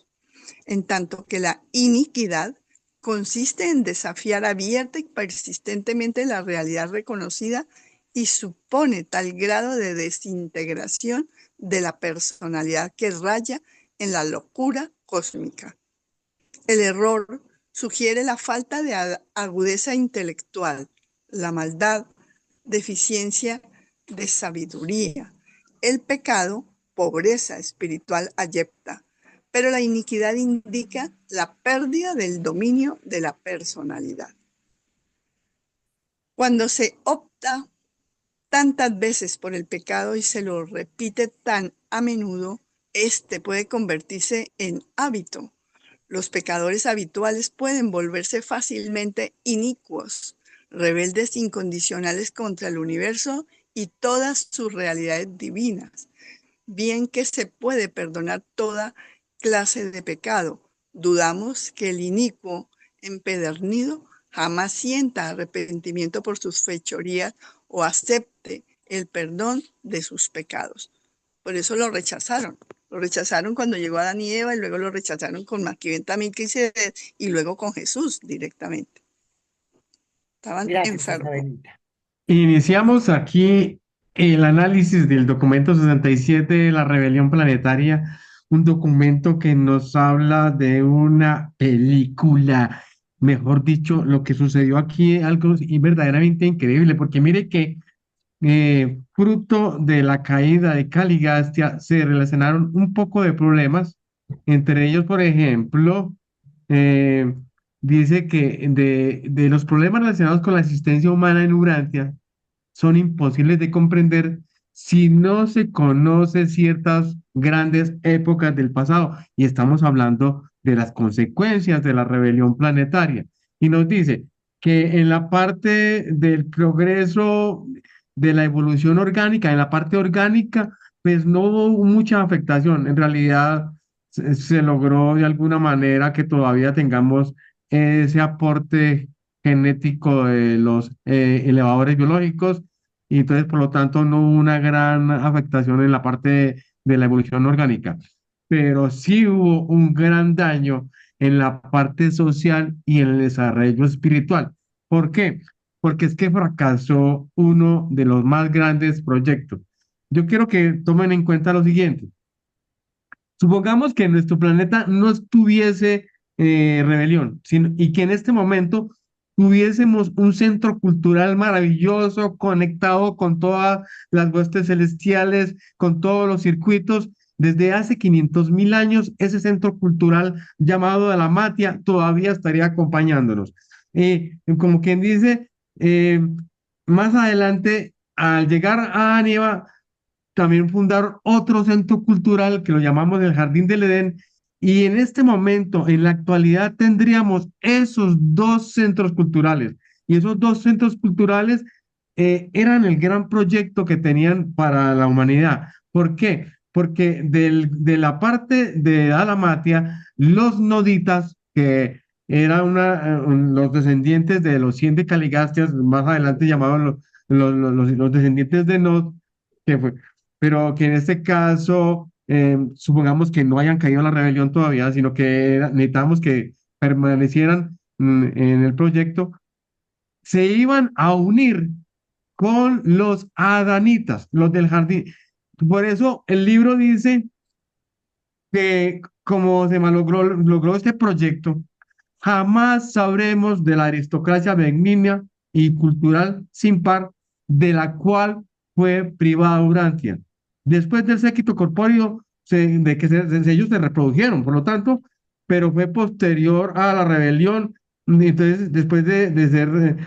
en tanto que la iniquidad consiste en desafiar abierta y persistentemente la realidad reconocida y supone tal grado de desintegración de la personalidad que raya en la locura cósmica. El error sugiere la falta de agudeza intelectual, la maldad, deficiencia de sabiduría, el pecado, pobreza espiritual abyecta, pero la iniquidad indica la pérdida del dominio de la personalidad. Cuando se opta tantas veces por el pecado y se lo repite tan a menudo, este puede convertirse en hábito. Los pecadores habituales pueden volverse fácilmente inicuos. rebeldes incondicionales contra el universo y todas sus realidades divinas. Bien que se puede perdonar toda clase de pecado, dudamos que el inicuo empedernido jamás sienta arrepentimiento por sus fechorías o acepte el perdón de sus pecados. Por eso lo rechazaron. Lo rechazaron cuando llegó Adán y Eva, y luego lo rechazaron con Maquiventa, Melquisedec, y luego con Jesús directamente. Estaban Gracias, enfermos. Isabelita. Iniciamos aquí el análisis del documento 67 de la Rebelión Planetaria, un documento que nos habla de una película, mejor dicho, lo que sucedió aquí, algo verdaderamente increíble, porque mire que fruto de la caída de Caligastia se relacionaron un poco de problemas, entre ellos, por ejemplo, eh, dice que de los problemas relacionados con la existencia humana en Urantia son imposibles de comprender si no se conoce ciertas grandes épocas del pasado. Y estamos hablando de las consecuencias de la rebelión planetaria. Y nos dice que en la parte del progreso de la evolución orgánica, en la parte orgánica, pues no hubo mucha afectación. En realidad se logró de alguna manera que todavía tengamos ese aporte genético de los elevadores biológicos y entonces por lo tanto no hubo una gran afectación en la parte de la evolución orgánica, pero sí hubo un gran daño en la parte social y en el desarrollo espiritual. ¿Por qué? Porque es que fracasó uno de los más grandes proyectos. Yo quiero que tomen en cuenta lo siguiente. Supongamos que nuestro planeta no estuviese rebelión, y que en este momento tuviésemos un centro cultural maravilloso, conectado con todas las huestes celestiales, con todos los circuitos. Desde hace 500.000 años, ese centro cultural llamado de la Matia todavía estaría acompañándonos. Como quien dice, más adelante, al llegar a Anieva, también fundaron otro centro cultural que lo llamamos el Jardín del Edén, y en este momento, en la actualidad, tendríamos esos dos centros culturales, y esos dos centros culturales eran el gran proyecto que tenían para la humanidad. ¿Por qué? Porque de la parte de Alamatia, los noditas, que eran los descendientes de los 100 de Caligastias, más adelante llamados los descendientes de Nod, que fue, pero que en este caso, supongamos que no hayan caído en la rebelión todavía, sino que necesitamos que permanecieran en el proyecto, se iban a unir con los adanitas, los del jardín. Por eso el libro dice que como se logró este proyecto, jamás sabremos de la aristocracia benigna y cultural sin par de la cual fue privada Urantia. Después del séquito corpóreo, de que ellos se reprodujeron, por lo tanto, pero fue posterior a la rebelión. Entonces, después de ser,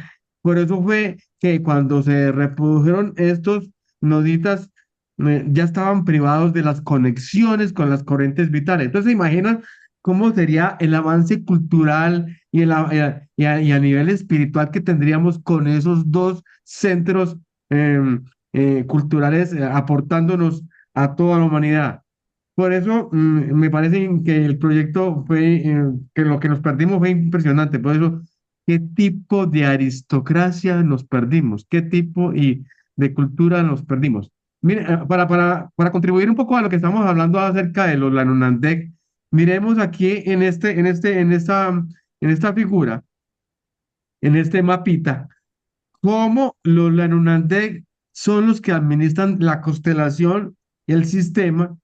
por eso fue que cuando se reprodujeron estos noditas, ya estaban privados de las conexiones con las corrientes vitales. Entonces, ¿se imaginan cómo sería el avance cultural y a nivel espiritual que tendríamos con esos dos centros culturales aportándonos a toda la humanidad? Por eso me parece que el proyecto fue, que lo que nos perdimos fue impresionante. Por eso, ¿qué tipo de aristocracia nos perdimos? ¿Qué tipo de cultura nos perdimos? Mire, para contribuir un poco a lo que estamos hablando acerca de los Lanunandek, miremos aquí en esta figura, en este mapita, cómo los Lanunandek son los que administran la constelación y el sistema,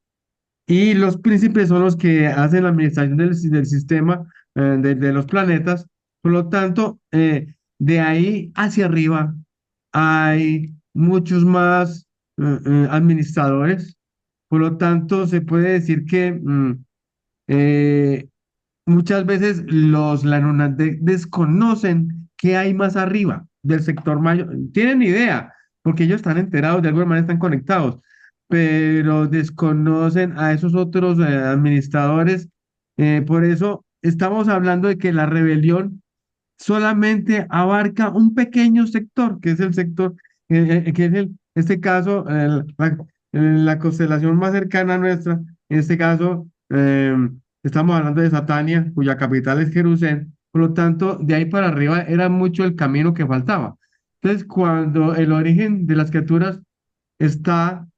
y los príncipes son los que hacen la administración del sistema de los planetas. Por lo tanto, de ahí hacia arriba hay muchos más administradores. Por lo tanto, se puede decir que eh, muchas veces los Lanunandek desconocen qué hay más arriba del sector mayor. Tienen idea, porque ellos están enterados, de alguna manera están conectados, pero desconocen a esos otros administradores. Por eso estamos hablando de que la rebelión solamente abarca un pequeño sector, que es el sector, que es este caso, la constelación más cercana a nuestra, en este caso, estamos hablando de Satania, cuya capital es Jerusalén, por lo tanto, de ahí para arriba era mucho el camino que faltaba. Entonces, cuando el origen de las criaturas está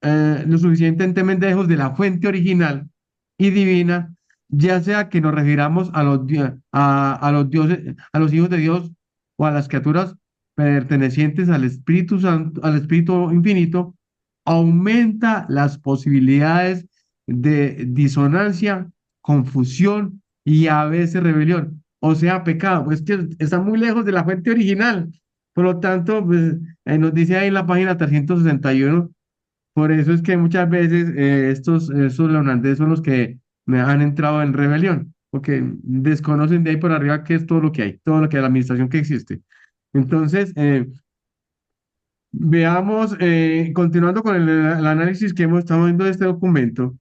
lo suficientemente lejos de la fuente original y divina, ya sea que nos refiramos a a los dioses, a los hijos de Dios o a las criaturas pertenecientes al Espíritu Santo, al Espíritu Infinito, aumenta las posibilidades de disonancia, confusión y a veces rebelión, o sea, pecado, pues que está muy lejos de la fuente original. Por lo tanto, pues, nos dice ahí en la página 361, por eso es que muchas veces estos leonandeses son los que me han entrado en rebelión, porque desconocen de ahí por arriba qué es todo lo que hay, todo lo que hay, la administración que existe. Entonces, veamos, continuando con el análisis que estamos viendo de este documento,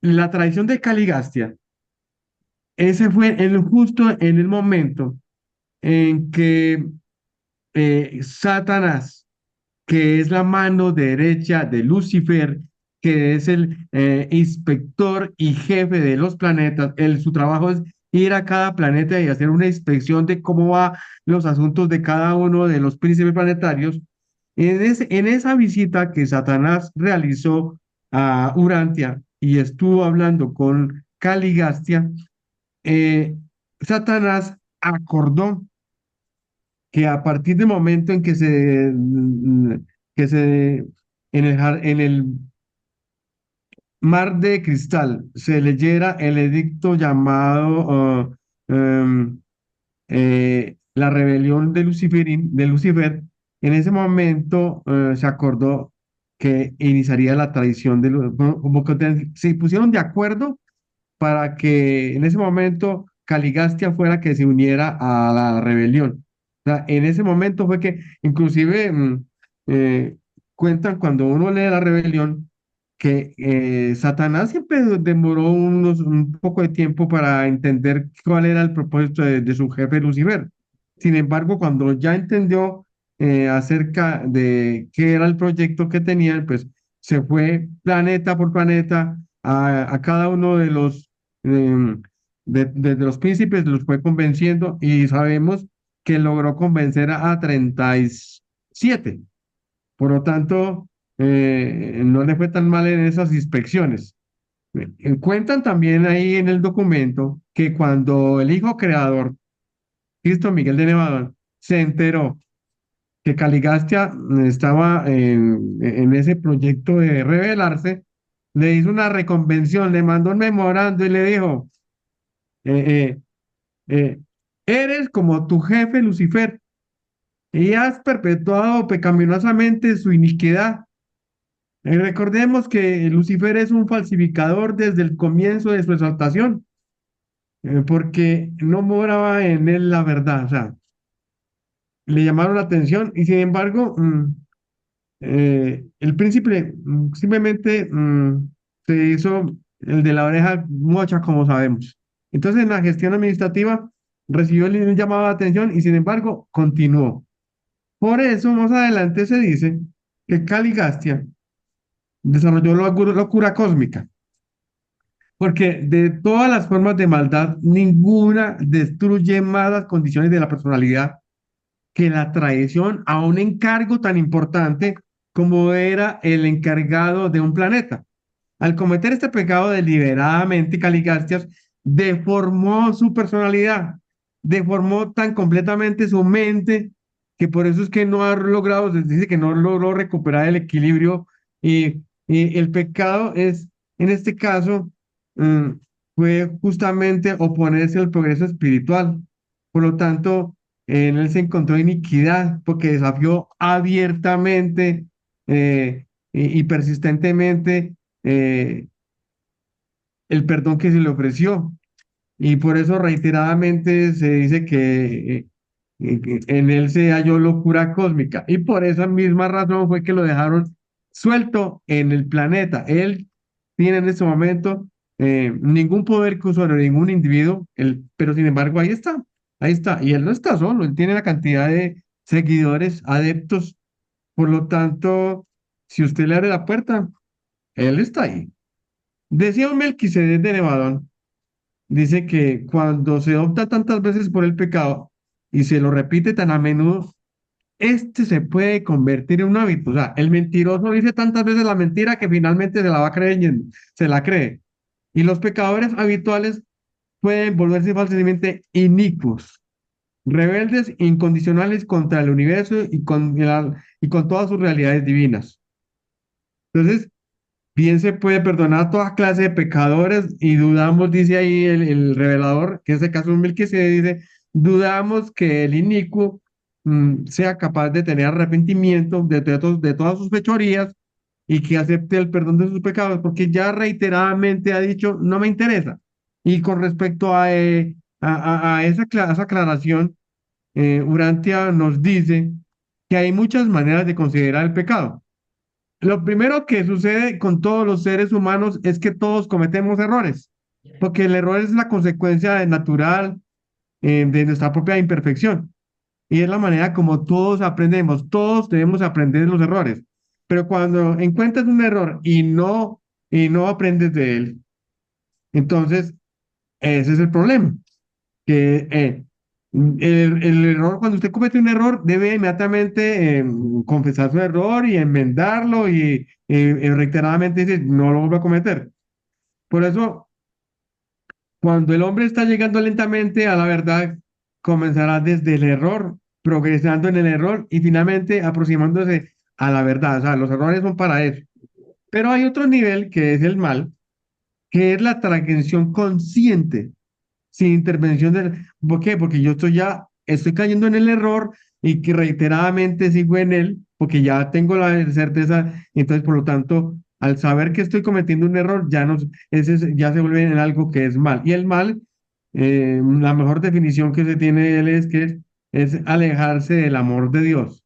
la tradición de Caligastia, ese fue justo en el momento en que Satanás, que es la mano derecha de Lucifer, que es el inspector y jefe de los planetas. Su trabajo es ir a cada planeta y hacer una inspección de cómo van los asuntos de cada uno de los príncipes planetarios. En esa visita que Satanás realizó a Urantia y estuvo hablando con Caligastia, eh, Satanás acordó que a partir del momento en que se en el mar de cristal se leyera el edicto llamado la rebelión de Lucifer, en ese momento se acordó que iniciaría la traición como que se pusieron de acuerdo para que en ese momento Caligastia fuera que se uniera a la rebelión. O sea, en ese momento fue que inclusive eh, cuentan cuando uno lee la rebelión que Satanás siempre demoró un poco de tiempo para entender cuál era el propósito de su jefe Lucifer. Sin embargo, cuando ya entendió acerca de qué era el proyecto que tenían, pues se fue planeta por planeta a cada uno de em, de los príncipes, los fue convenciendo y sabemos que logró convencer a 37. Por lo tanto, no le fue tan mal en esas inspecciones. Cuentan también ahí en el documento que cuando el hijo creador, Cristo Miguel de Nevadón, se enteró que Caligastia estaba en ese proyecto de rebelarse, le hizo una reconvención, le mandó un memorando y le dijo, eh, eh, eres como tu jefe Lucifer y has perpetuado pecaminosamente su iniquidad. Recordemos que Lucifer es un falsificador desde el comienzo de su exaltación, porque no moraba en él la verdad, o sea, le llamaron la atención y sin embargo, el príncipe simplemente se hizo el de la oreja mocha, como sabemos. Entonces, en la gestión administrativa recibió el llamado de atención y sin embargo continuó. Por eso, más adelante se dice que Caligastia desarrolló la locura cósmica, porque de todas las formas de maldad, ninguna destruye más las condiciones de la personalidad que la traición a un encargo tan importante como era el encargado de un planeta. Al cometer este pecado deliberadamente, Caligastias deformó su personalidad, deformó tan completamente su mente, que por eso es que no ha logrado, se dice que no logró recuperar el equilibrio y el pecado es, en este caso, mm, fue justamente oponerse al progreso espiritual. Por lo tanto, en él se encontró iniquidad porque desafió abiertamente y persistentemente el perdón que se le ofreció. Y por eso reiteradamente se dice que en él se halló locura cósmica. Y por esa misma razón fue que lo dejaron suelto en el planeta. Él tiene en este momento ningún poder sobre ningún individuo, pero sin embargo ahí está, y él no está solo, él tiene la cantidad de seguidores, adeptos, por lo tanto, si usted le abre la puerta, él está ahí. Decía un Melquisedec de Nevadón, dice que cuando se opta tantas veces por el pecado y se lo repite tan a menudo, este se puede convertir en un hábito. O sea, el mentiroso dice tantas veces la mentira que finalmente se la va creyendo, se la cree. Y los pecadores habituales pueden volverse fácilmente inicuos, rebeldes, incondicionales contra el universo y con todas sus realidades divinas. Entonces, bien se puede perdonar a toda clase de pecadores y dudamos, dice ahí el revelador, que en este caso es Melquisedec, dice, dudamos que el inicuo sea capaz de tener arrepentimiento de todas sus fechorías y que acepte el perdón de sus pecados, porque ya reiteradamente ha dicho, no me interesa. Y con respecto a esa aclaración, Urantia nos dice que hay muchas maneras de considerar el pecado. Lo primero que sucede con todos los seres humanos es que todos cometemos errores, porque el error es la consecuencia natural de nuestra propia imperfección. Y es la manera como todos aprendemos, todos debemos aprender de los errores. Pero cuando encuentras un error y no aprendes de él, entonces ese es el problema. Que el error, cuando usted comete un error, debe inmediatamente confesar su error y enmendarlo y reiteradamente decir, no lo vuelvo a cometer. Por eso, cuando el hombre está llegando lentamente a la verdad, comenzará desde el error, progresando en el error y finalmente aproximándose a la verdad. O sea, los errores son para eso. Pero hay otro nivel que es el mal, que es la transgresión consciente sin intervención del... ¿Por qué? Porque yo estoy cayendo en el error y que reiteradamente sigo en él, porque ya tengo la certeza, entonces por lo tanto, al saber que estoy cometiendo un error, ya se vuelve en algo que es mal. Y el mal, la mejor definición que se tiene de él es alejarse del amor de Dios.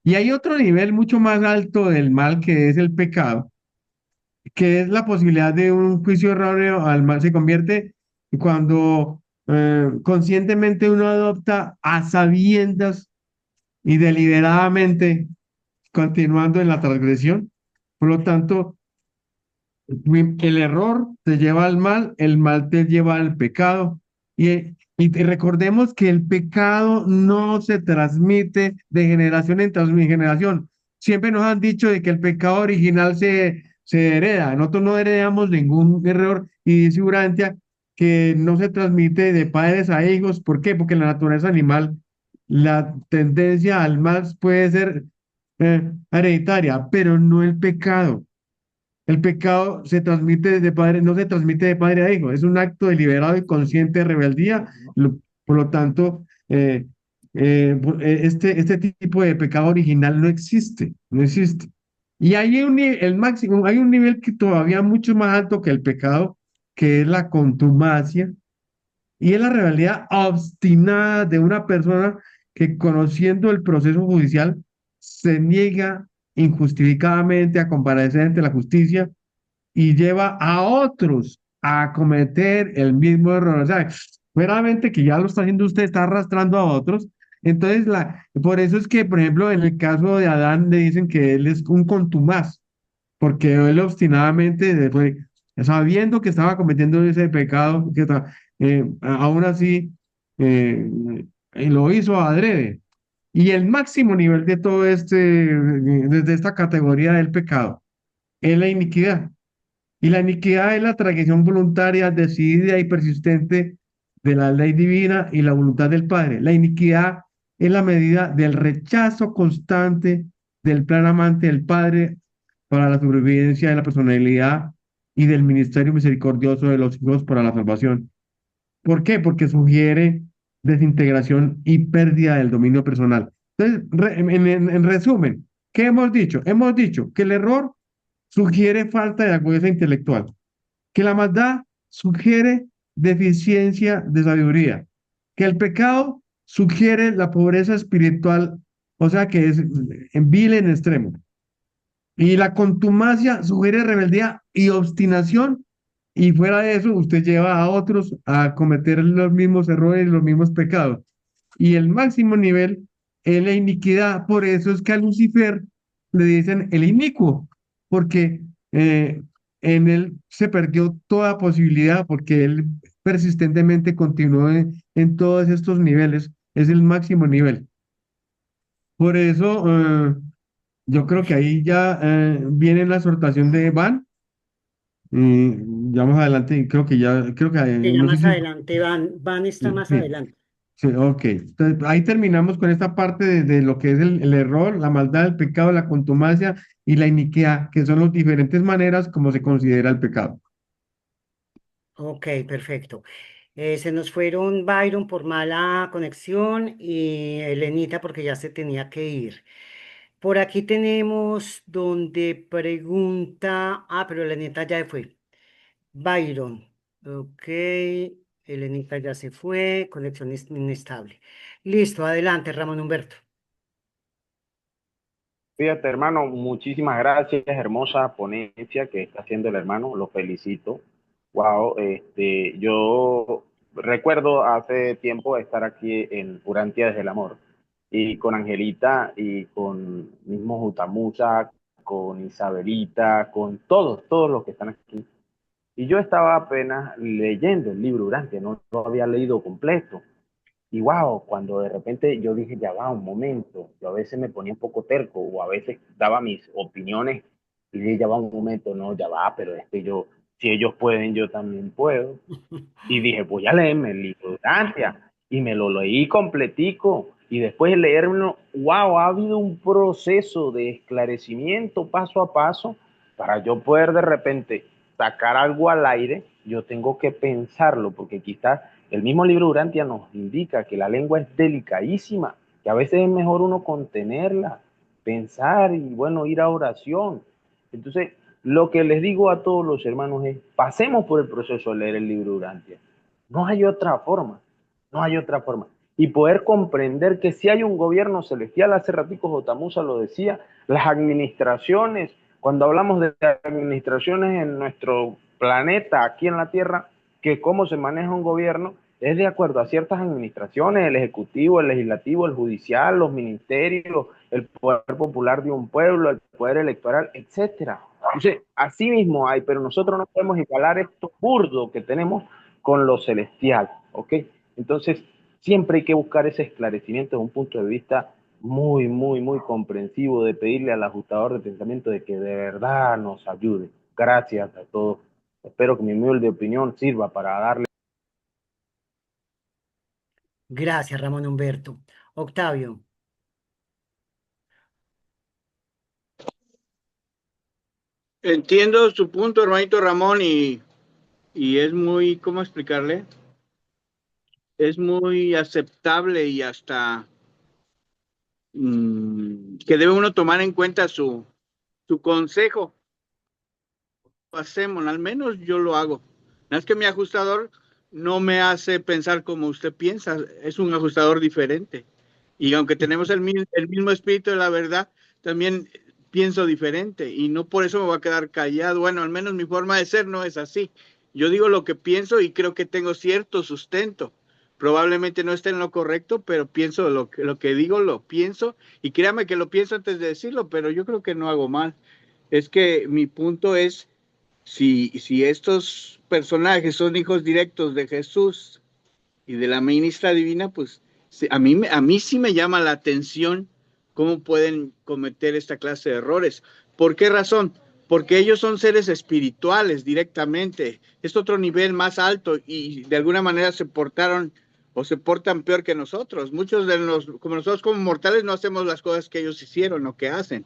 Y hay otro nivel mucho más alto del mal que es el pecado, que es la posibilidad de un juicio erróneo al mal. Se convierte cuando conscientemente uno adopta a sabiendas y deliberadamente continuando en la transgresión. Por lo tanto, el error te lleva al mal, el mal te lleva al pecado. Y recordemos que el pecado no se transmite de generación en generación. Siempre nos han dicho de que el pecado original se hereda. Nosotros no heredamos ningún error y dice Urantia que no se transmite de padres a hijos. ¿Por qué? Porque en la naturaleza animal la tendencia al mal puede ser hereditaria, pero no el pecado. El pecado se transmite de padre, no se transmite de padre a hijo, es un acto deliberado y consciente de rebeldía. Por lo tanto, este tipo de pecado original no existe, no existe. Y hay el máximo, hay un nivel que todavía mucho más alto que el pecado, que es la contumacia, y es la rebeldía obstinada de una persona que, conociendo el proceso judicial, se niega injustificadamente a comparecer ante la justicia y lleva a otros a cometer el mismo error. O sea, verdaderamente que ya lo está haciendo usted, está arrastrando a otros. Entonces, por eso es que, por ejemplo, en el caso de Adán le dicen que él es un contumaz, porque él obstinadamente, después, sabiendo que estaba cometiendo ese pecado, aún así lo hizo adrede. Y el máximo nivel de todo desde esta categoría del pecado, es la iniquidad. Y la iniquidad es la transgresión voluntaria, decidida y persistente de la ley divina y la voluntad del Padre. La iniquidad es la medida del rechazo constante del plan amante del Padre para la supervivencia de la personalidad y del ministerio misericordioso de los hijos para la salvación. ¿Por qué? Porque sugiere desintegración y pérdida del dominio personal. Entonces, en resumen, ¿qué hemos dicho? Hemos dicho que el error sugiere falta de agudeza intelectual, que la maldad sugiere deficiencia de sabiduría, que el pecado sugiere la pobreza espiritual, o sea que es en vil en extremo, y la contumacia sugiere rebeldía y obstinación y fuera de eso, usted lleva a otros a cometer los mismos errores, los mismos pecados. Y el máximo nivel es la iniquidad. Por eso es que a Lucifer le dicen el inicuo, porque eh, en él se perdió toda posibilidad, porque él persistentemente continuó en todos estos niveles. Es el máximo nivel. Por eso, yo creo que ahí ya viene la exhortación de Van. Ya más adelante, creo que, Que ya no sé más si, adelante van está más sí, adelante. sí, ok. Entonces, ahí terminamos con esta parte de lo que es el error, la maldad, el pecado, la contumacia y la iniquidad, que son las diferentes maneras como se considera el pecado. Ok, perfecto. Se nos fueron Byron por mala conexión y Elenita porque ya se tenía que ir. Por aquí tenemos donde pregunta, pero Elenita ya fue. Byron, ok, Elenita ya se fue, conexión inestable. Listo, adelante, Ramón Humberto. Fíjate, hermano, muchísimas gracias, hermosa ponencia que está haciendo el hermano, lo felicito. Wow, yo recuerdo hace tiempo estar aquí en Urantia desde el Amor y con Angelita y con mismo Jutamusa, con Isabelita, con todos los que están aquí. Y yo estaba apenas leyendo el libro Urantia, no lo había leído completo. Y wow, cuando de repente yo dije, ya va, un momento, yo a veces me ponía un poco terco o a veces daba mis opiniones y dije, ya va un momento, no, ya va, pero es que yo, si ellos pueden, yo también puedo. Y dije, voy a leerme el libro de Francia y me lo leí completico y después de leerlo, wow, ha habido un proceso de esclarecimiento paso a paso para yo poder de repente sacar algo al aire. Yo tengo que pensarlo porque quizás el mismo libro Urantia nos indica que la lengua es delicadísima, que a veces es mejor uno contenerla, pensar y bueno, ir a oración. Entonces, lo que les digo a todos los hermanos es, pasemos por el proceso de leer el libro Urantia. No hay otra forma, no hay otra forma. Y poder comprender que si hay un gobierno celestial, hace ratico Jotamusa lo decía, las administraciones, cuando hablamos de administraciones en nuestro planeta, aquí en la Tierra, que cómo se maneja un gobierno, es de acuerdo a ciertas administraciones, el ejecutivo, el legislativo, el judicial, los ministerios, el poder popular de un pueblo, el poder electoral, etcétera. Entonces, así mismo hay, pero nosotros no podemos igualar esto burdo que tenemos con lo celestial, ¿ok? Entonces, siempre hay que buscar ese esclarecimiento desde un punto de vista muy, muy, muy comprensivo, de pedirle al ajustador de pensamiento de que de verdad nos ayude. Gracias a todos. Espero que mi humilde opinión sirva para darle. Gracias, Ramón Humberto. Octavio. Entiendo su punto, hermanito Ramón, y es muy, ¿cómo explicarle? Es muy aceptable y hasta que debe uno tomar en cuenta su consejo. Lo hacemos, al menos yo lo hago. No es que mi ajustador no me hace pensar como usted piensa, es un ajustador diferente. Y aunque tenemos el mismo espíritu de la verdad, también pienso diferente y no por eso me voy a quedar callado. Bueno, al menos mi forma de ser no es así. Yo digo lo que pienso y creo que tengo cierto sustento. Probablemente no esté en lo correcto, pero pienso lo que digo, lo pienso. Y créame que lo pienso antes de decirlo, pero yo creo que no hago mal. Es que mi punto es, si estos personajes son hijos directos de Jesús y de la ministra divina, pues a mí sí me llama la atención cómo pueden cometer esta clase de errores. ¿Por qué razón? Porque ellos son seres espirituales directamente, es otro nivel más alto y de alguna manera se portaron o se portan peor que nosotros. Muchos de como nosotros como mortales no hacemos las cosas que ellos hicieron o que hacen.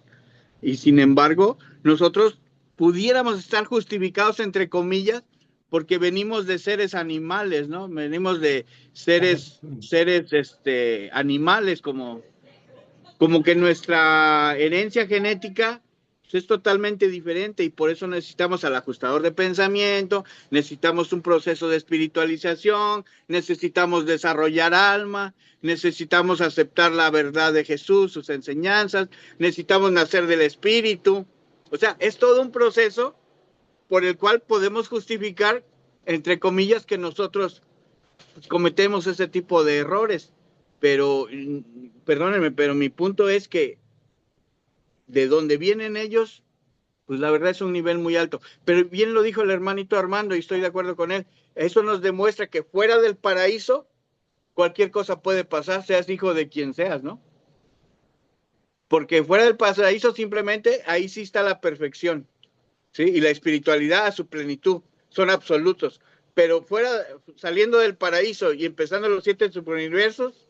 Y sin embargo, nosotros pudiéramos estar justificados entre comillas porque venimos de seres animales, ¿no? Venimos de seres animales como que nuestra herencia genética es totalmente diferente y por eso necesitamos al ajustador de pensamiento, necesitamos un proceso de espiritualización, necesitamos desarrollar alma, necesitamos aceptar la verdad de Jesús, sus enseñanzas, necesitamos nacer del espíritu. O sea, es todo un proceso por el cual podemos justificar, entre comillas, que nosotros cometemos ese tipo de errores. Pero, perdónenme, pero mi punto es que de donde vienen ellos, pues la verdad es un nivel muy alto. Pero bien lo dijo el hermanito Armando y estoy de acuerdo con él. Eso nos demuestra que fuera del paraíso, cualquier cosa puede pasar, seas hijo de quien seas, ¿no? Porque fuera del paraíso simplemente ahí sí está la perfección, ¿sí? Y la espiritualidad a su plenitud, son absolutos. Pero fuera, saliendo del paraíso y empezando los 7 superuniversos,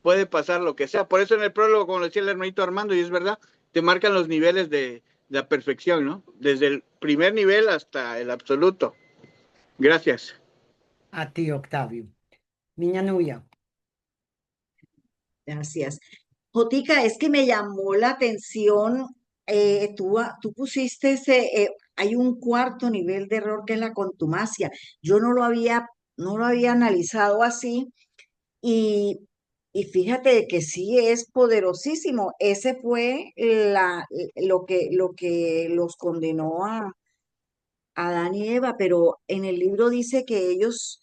puede pasar lo que sea. Por eso en el prólogo, como decía el hermanito Armando, y es verdad, te marcan los niveles de la perfección, ¿no? Desde el primer nivel hasta el absoluto. Gracias. A ti, Octavio. Niña Nubia. Gracias. Jotica, es que me llamó la atención, tú pusiste hay un cuarto nivel de error que es la contumacia. Yo no lo había analizado así y, y fíjate que sí es poderosísimo. Ese fue lo que los condenó a Adán y Eva, pero en el libro dice que ellos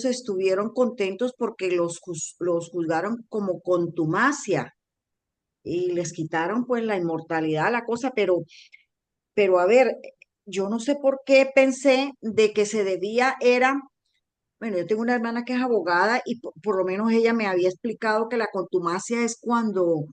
estuvieron contentos porque los juzgaron como contumacia y les quitaron pues la inmortalidad, la cosa, pero a ver, yo no sé por qué pensé de que se debía, bueno, yo tengo una hermana que es abogada y por lo menos ella me había explicado que la contumacia es cuando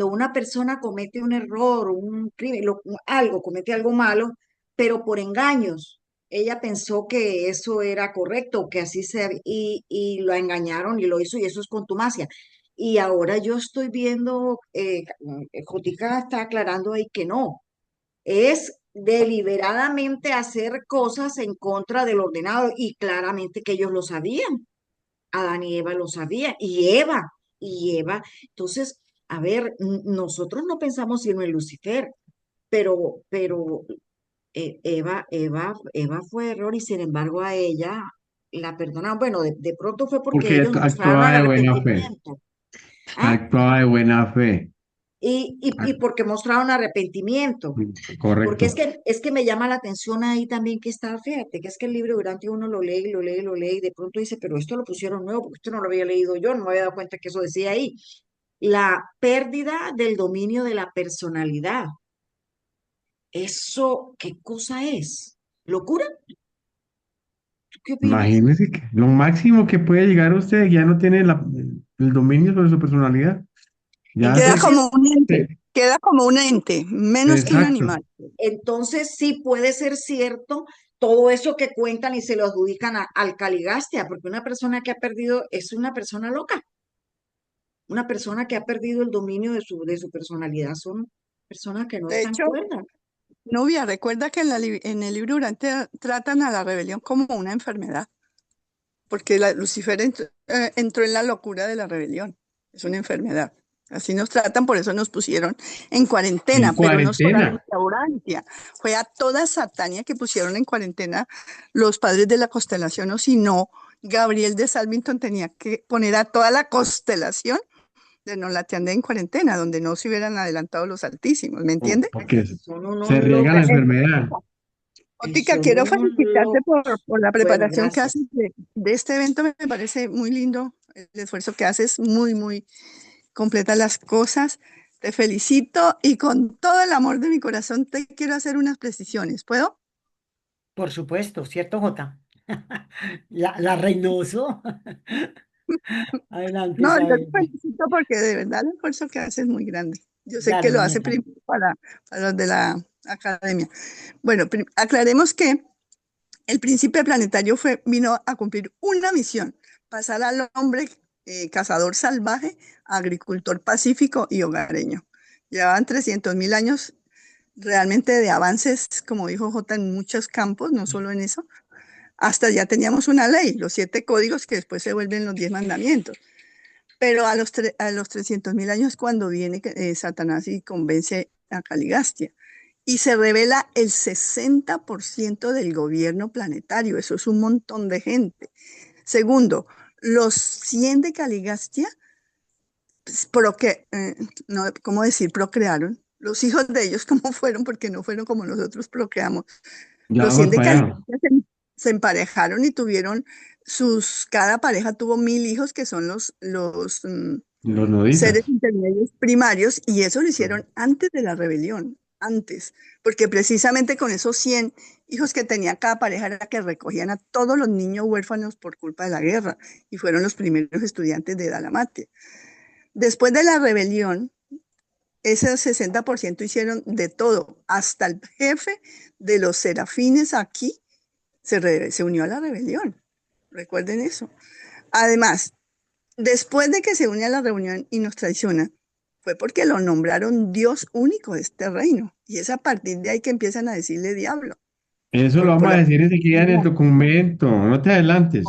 una persona comete un error, un crimen, algo, comete algo malo, pero por engaños. Ella pensó que eso era correcto, que así y la engañaron y lo hizo y eso es contumacia. Y ahora yo estoy viendo, Jotica está aclarando ahí que no, es deliberadamente hacer cosas en contra del ordenado y claramente que ellos lo sabían. Adán y Eva lo sabían y Eva. Entonces, a ver, nosotros no pensamos sino en Lucifer, pero Eva fue error y sin embargo a ella la perdonaron. Bueno, de pronto fue porque Porque ellos mostraron actuaba de buena fe, arrepentimiento. ¿Ah? actuaba de buena fe. Y Ah, porque mostraron arrepentimiento. Porque es correcto. que, es que me llama la atención ahí también que está, fíjate, que es que el libro durante uno lo lee, lo lee, lo lee, y de pronto dice, pero esto lo pusieron nuevo, porque esto no lo había leído yo, no me había dado cuenta que eso decía ahí. La pérdida del dominio de la personalidad. ¿Eso qué cosa es? ¿Locura? ¿Tú qué opinas? Imagínese que lo máximo que puede llegar usted ya no tiene el dominio sobre su personalidad. Ya Queda se, Entonces, como un ente, se- queda como un ente, menos que un exacto. animal. entonces sí puede ser cierto todo eso que cuentan y se lo adjudican al Caligastia, porque una persona que ha perdido es una persona loca. Una persona que ha perdido el dominio de su personalidad son personas que no De están hecho, cuerdas. Nubia, recuerda que en el libro Durante tratan a la rebelión como una enfermedad, porque Lucifer entró en la locura de la rebelión. Es una enfermedad. Así nos tratan, por eso nos pusieron en En cuarentena, pero no solamente cuarentena. a Urantia, fue a toda Satania que pusieron en cuarentena los padres de la constelación, o si no, Gabriel de Salvington tenía que poner a toda la constelación de Nolatiande en cuarentena, donde no se hubieran adelantado los altísimos, ¿me entiende? Porque Son unos se riega la locos, enfermedad. Ótica, son quiero unos felicitarte locos. por la Bueno, preparación que haces gracias. de este evento. Me parece muy lindo el esfuerzo que haces, muy, muy completas las cosas. Te felicito y con todo el amor de mi corazón te quiero hacer unas precisiones. ¿Puedo? Por supuesto, ¿cierto, Jota? La Reynoso. Adelante, No, yo te Isabel. felicito porque de verdad el esfuerzo que haces es muy grande. Yo sé que Dale, lo hace muñeca. primero para los de la academia. Bueno, aclaremos que el príncipe planetario vino a cumplir una misión, pasar al hombre cazador salvaje, agricultor pacífico y hogareño. Llevaban 300.000 años realmente de avances, como dijo J, en muchos campos, no solo en eso. Hasta ya teníamos una ley, los 7 códigos que después se vuelven los 10 mandamientos. Pero a los 300.000 años cuando viene Satanás y convence a Caligastia y se revela el 60% del gobierno planetario. Eso es un montón de gente. Segundo, los 100 de Caligastia, pues, no, ¿cómo decir? Procrearon. Los hijos de ellos, ¿cómo fueron? Porque no fueron como nosotros procreamos. Ya Los 100 vamos de para allá. Caligastia se emparejaron y tuvieron cada pareja tuvo 1000 hijos, que son los Los seres noditas. intermedios primarios, y eso lo hicieron antes de la rebelión, antes, porque precisamente con esos 100 hijos que tenía cada pareja era que recogían a todos los niños huérfanos por culpa de la guerra, y fueron los primeros estudiantes de Dalamate. Después de la rebelión, ese 60% hicieron de todo, hasta el jefe de los serafines aquí se unió a la rebelión. Recuerden eso. Además, después de que se une a la reunión y nos traiciona, fue porque lo nombraron Dios único de este reino. Y es a partir de ahí que empiezan a decirle diablo, Eso lo por vamos a la... decir enseguida en el documento. No te adelantes.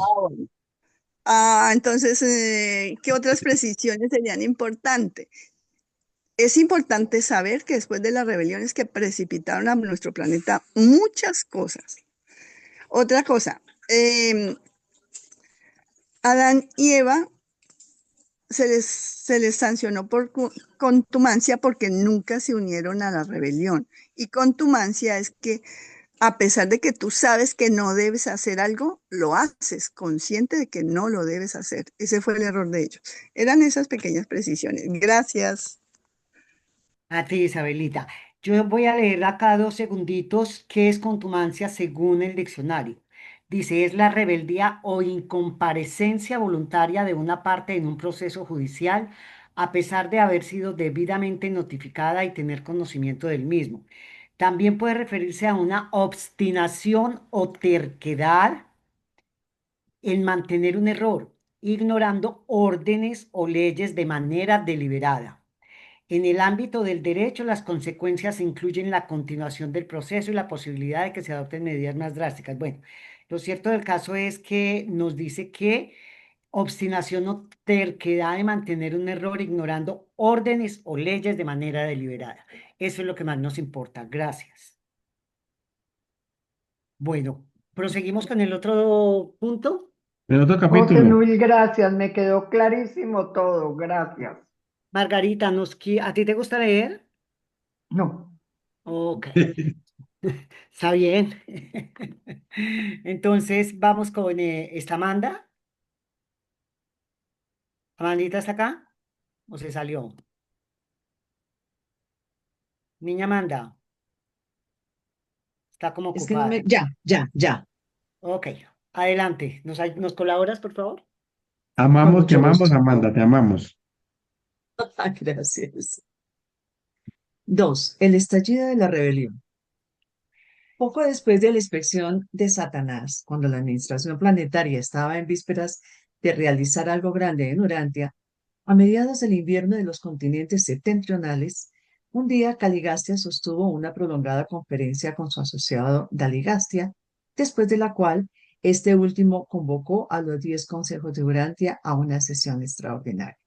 Entonces, ¿qué otras precisiones serían importantes? Es importante saber que después de las rebeliones que precipitaron a nuestro planeta muchas cosas. Otra cosa, Adán y Eva se les sancionó por contumacia porque nunca se unieron a la rebelión. Y contumacia es que a pesar de que tú sabes que no debes hacer algo, lo haces, consciente de que no lo debes hacer. Ese fue el error de ellos. Eran esas pequeñas precisiones. Gracias. A ti, Isabelita. Yo voy a leer acá 2 segunditos qué es contumacia según el diccionario. Dice, es la rebeldía o incomparecencia voluntaria de una parte en un proceso judicial a pesar de haber sido debidamente notificada y tener conocimiento del mismo. También puede referirse a una obstinación o terquedad en mantener un error, ignorando órdenes o leyes de manera deliberada. En el ámbito del derecho, las consecuencias incluyen la continuación del proceso y la posibilidad de que se adopten medidas más drásticas. Bueno, lo cierto del caso es que nos dice que obstinación o terquedad de mantener un error ignorando órdenes o leyes de manera deliberada. Eso es lo que más nos importa. Gracias. Bueno, proseguimos con el otro punto. En otro José capítulo. Luis, gracias, me quedó clarísimo todo, gracias. Margarita, ¿a ti te gusta leer? No, Ok. Está bien. Entonces, vamos con esta Amanda. ¿Amandita está acá? ¿O se salió? Niña Amanda, está como Es que no me... ocupada. Ya. Ok, adelante. ¿Nos colaboras, por favor? Con Amamos, te mucho amamos, gusto. Amanda, te amamos. Gracias. 2. El estallido de la rebelión. Poco después de la inspección de Satanás, cuando la administración planetaria estaba en vísperas de realizar algo grande en Urantia, a mediados del invierno de los continentes septentrionales, un día Caligastia sostuvo una prolongada conferencia con su asociado Daligastia, después de la cual este último convocó a los 10 consejos de Urantia a una sesión extraordinaria.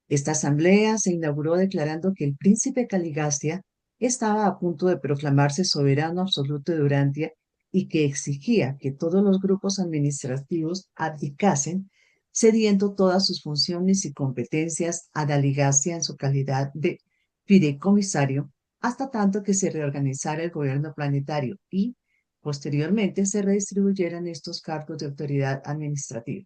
Esta asamblea se inauguró declarando que el príncipe Caligastia estaba a punto de proclamarse soberano absoluto de Urantia y que exigía que todos los grupos administrativos abdicasen, cediendo todas sus funciones y competencias a Daligastia en su calidad de fideicomisario, hasta tanto que se reorganizara el gobierno planetario y, posteriormente, se redistribuyeran estos cargos de autoridad administrativa.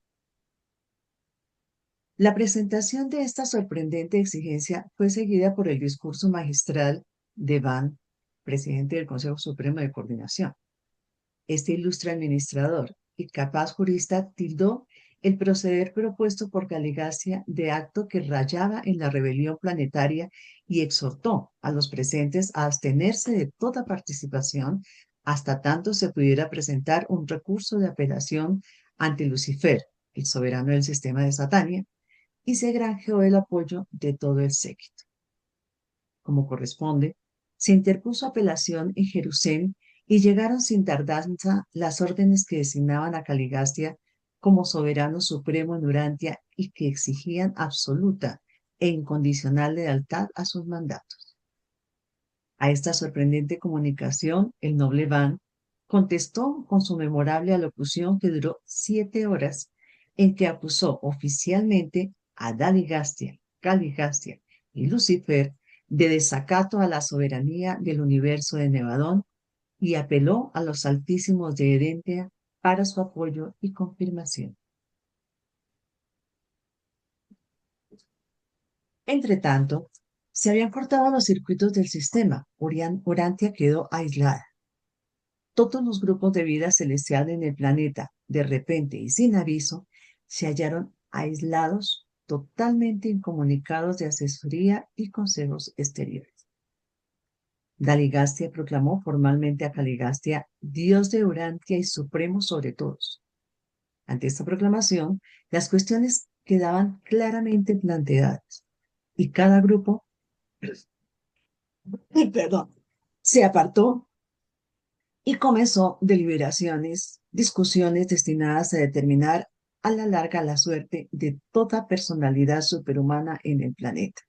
La presentación de esta sorprendente exigencia fue seguida por el discurso magistral de Van, presidente del Consejo Supremo de Coordinación. Este ilustre administrador y capaz jurista tildó el proceder propuesto por Caligastia de acto que rayaba en la rebelión planetaria y exhortó a los presentes a abstenerse de toda participación hasta tanto se pudiera presentar un recurso de apelación ante Lucifer, el soberano del sistema de Satania, y se granjeó el apoyo de todo el séquito. Como corresponde, se interpuso apelación en Jerusalén y llegaron sin tardanza las órdenes que designaban a Caligastia como soberano supremo en Urantia y que exigían absoluta e incondicional lealtad a sus mandatos. A esta sorprendente comunicación, el noble Van contestó con su memorable alocución que duró 7 horas, en que acusó oficialmente a Daligastia, Caligastia y Lucifer de desacato a la soberanía del universo de Nevadón y apeló a los altísimos de Herentia para su apoyo y confirmación. Entretanto, se habían cortado los circuitos del sistema. Urantia quedó aislada. Todos los grupos de vida celestial en el planeta, de repente y sin aviso, se hallaron aislados, totalmente incomunicados de asesoría y consejos exteriores. Daligastia proclamó formalmente a Caligastia dios de Urantia y supremo sobre todos. Ante esta proclamación, las cuestiones quedaban claramente planteadas y cada grupo, se apartó y comenzó deliberaciones, discusiones destinadas a determinar a la larga la suerte de toda personalidad superhumana en el planeta.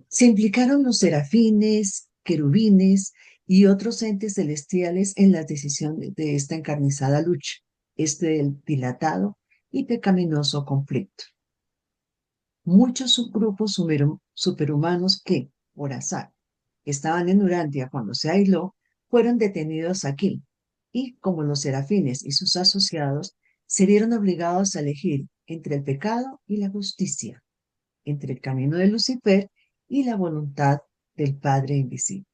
Se implicaron los serafines, querubines y otros entes celestiales en las decisiones de esta encarnizada lucha, del dilatado y pecaminoso conflicto. Muchos subgrupos superhumanos que, por azar, estaban en Urantia cuando se aisló, fueron detenidos aquí, y como los serafines y sus asociados, se vieron obligados a elegir entre el pecado y la justicia, entre el camino de Lucifer y la voluntad del Padre Invisible.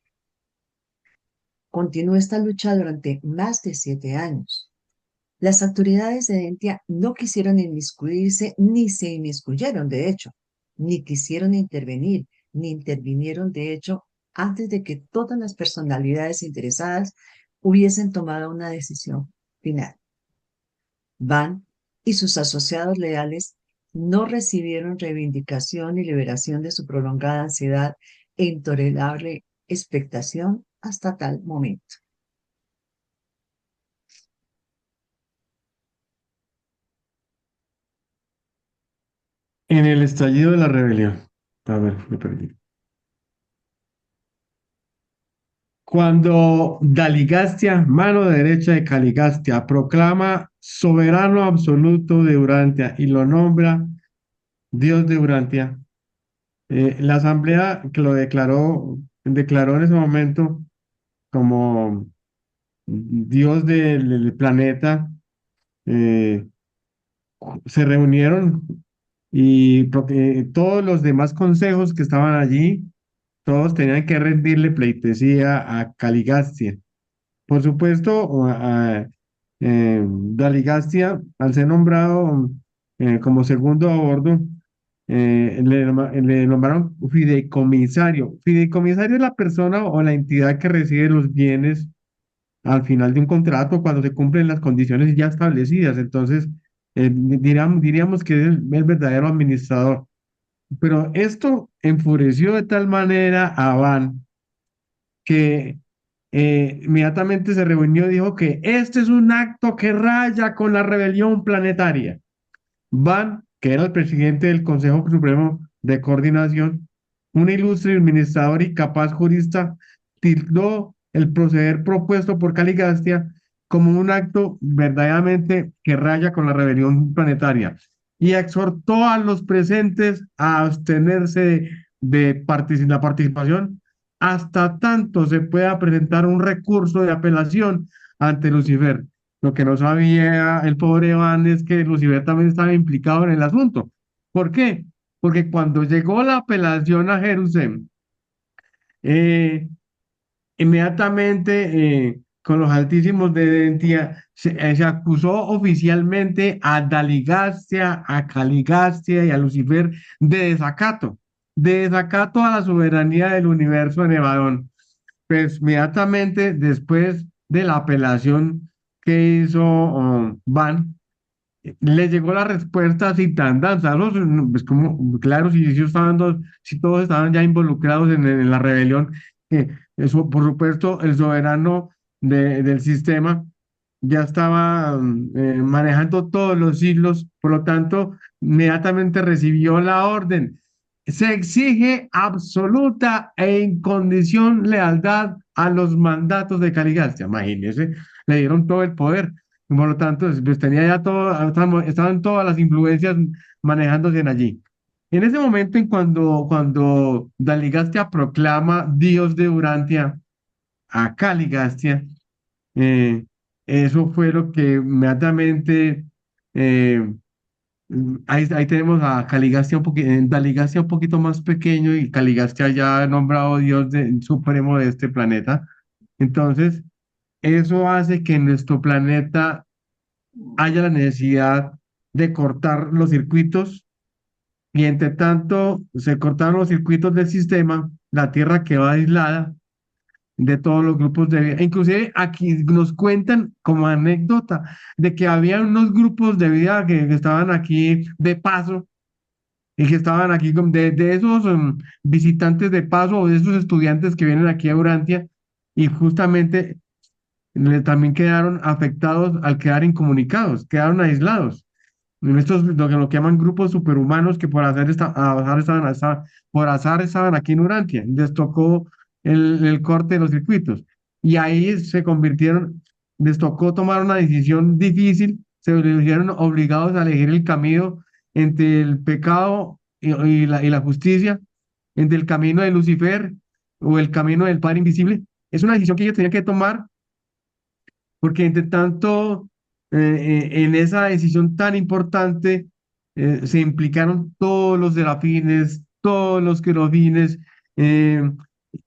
Continuó esta lucha durante más de 7 años. Las autoridades de Herentia no quisieron inmiscuirse, ni se inmiscuyeron, de hecho, ni quisieron intervenir, ni intervinieron, de hecho, antes de que todas las personalidades interesadas hubiesen tomado una decisión final. Van y sus asociados leales no recibieron reivindicación y liberación de su prolongada ansiedad e intolerable expectación hasta tal momento. En el estallido de la rebelión. A ver, me perdí. Cuando Daligastia, mano derecha de Caligastia, proclama soberano absoluto de Urantia y lo nombra Dios de Urantia, la asamblea que lo declaró en ese momento como Dios del planeta, eh, se reunieron y todos los demás consejos que estaban allí, todos tenían que rendirle pleitesía a Caligastia. Por supuesto, Daligastia, al ser nombrado como segundo a bordo, le nombraron fideicomisario. Fideicomisario es la persona o la entidad que recibe los bienes al final de un contrato cuando se cumplen las condiciones ya establecidas. Entonces, diríamos que es el verdadero administrador. Pero esto enfureció de tal manera a Van que inmediatamente se reunió y dijo que este es un acto que raya con la rebelión planetaria. Van, que era el presidente del Consejo Supremo de Coordinación, un ilustre administrador y capaz jurista, tildó el proceder propuesto por Caligastia como un acto verdaderamente que raya con la rebelión planetaria y exhortó a los presentes a abstenerse de la participación hasta tanto se pueda presentar un recurso de apelación ante Lucifer. Lo que no sabía el pobre Iván es que Lucifer también estaba implicado en el asunto. ¿Por qué? Porque cuando llegó la apelación a Jerusalén, eh, inmediatamente con los altísimos de Herentia se acusó oficialmente a Daligastia, a Caligastia y a Lucifer de desacato a la soberanía del universo en Evadón. Pues inmediatamente después de la apelación que hizo Van, le llegó la respuesta así tan danzados, pues como, claro, si todos estaban ya involucrados en la rebelión, eso, por supuesto, el soberano del sistema ya estaba manejando todos los siglos, por lo tanto, inmediatamente recibió la orden. Se exige absoluta e incondición lealtad a los mandatos de Caligastia. Imagínense, le dieron todo el poder. Por lo tanto, pues tenía ya todo, estaban todas las influencias manejándose en allí. En ese momento, cuando Daligastia proclama Dios de Urantia a Caligastia, eh, eso fue lo que inmediatamente, eh, ahí tenemos a Caligastia Daligastia un poquito más pequeño y Caligastia ya nombrado supremo de este planeta. Entonces, eso hace que en nuestro planeta haya la necesidad de cortar los circuitos y entre tanto se cortaron los circuitos del sistema, la Tierra quedó aislada de todos los grupos de vida. Inclusive aquí nos cuentan como anécdota de que había unos grupos de vida que estaban aquí de paso y que estaban aquí de esos visitantes de paso o de esos estudiantes que vienen aquí a Urantia y justamente también quedaron afectados al quedar incomunicados, quedaron aislados. En estos, lo que llaman grupos superhumanos que por por azar estaban aquí en Urantia. Les tocó el corte de los circuitos. Y ahí se convirtieron, les tocó tomar una decisión difícil, se vieron obligados a elegir el camino entre el pecado y la justicia, entre el camino de Lucifer o el camino del Padre Invisible. Es una decisión que ellos tenían que tomar porque entre tanto, en esa decisión tan importante, se implicaron todos los serafines, todos los querubines, eh,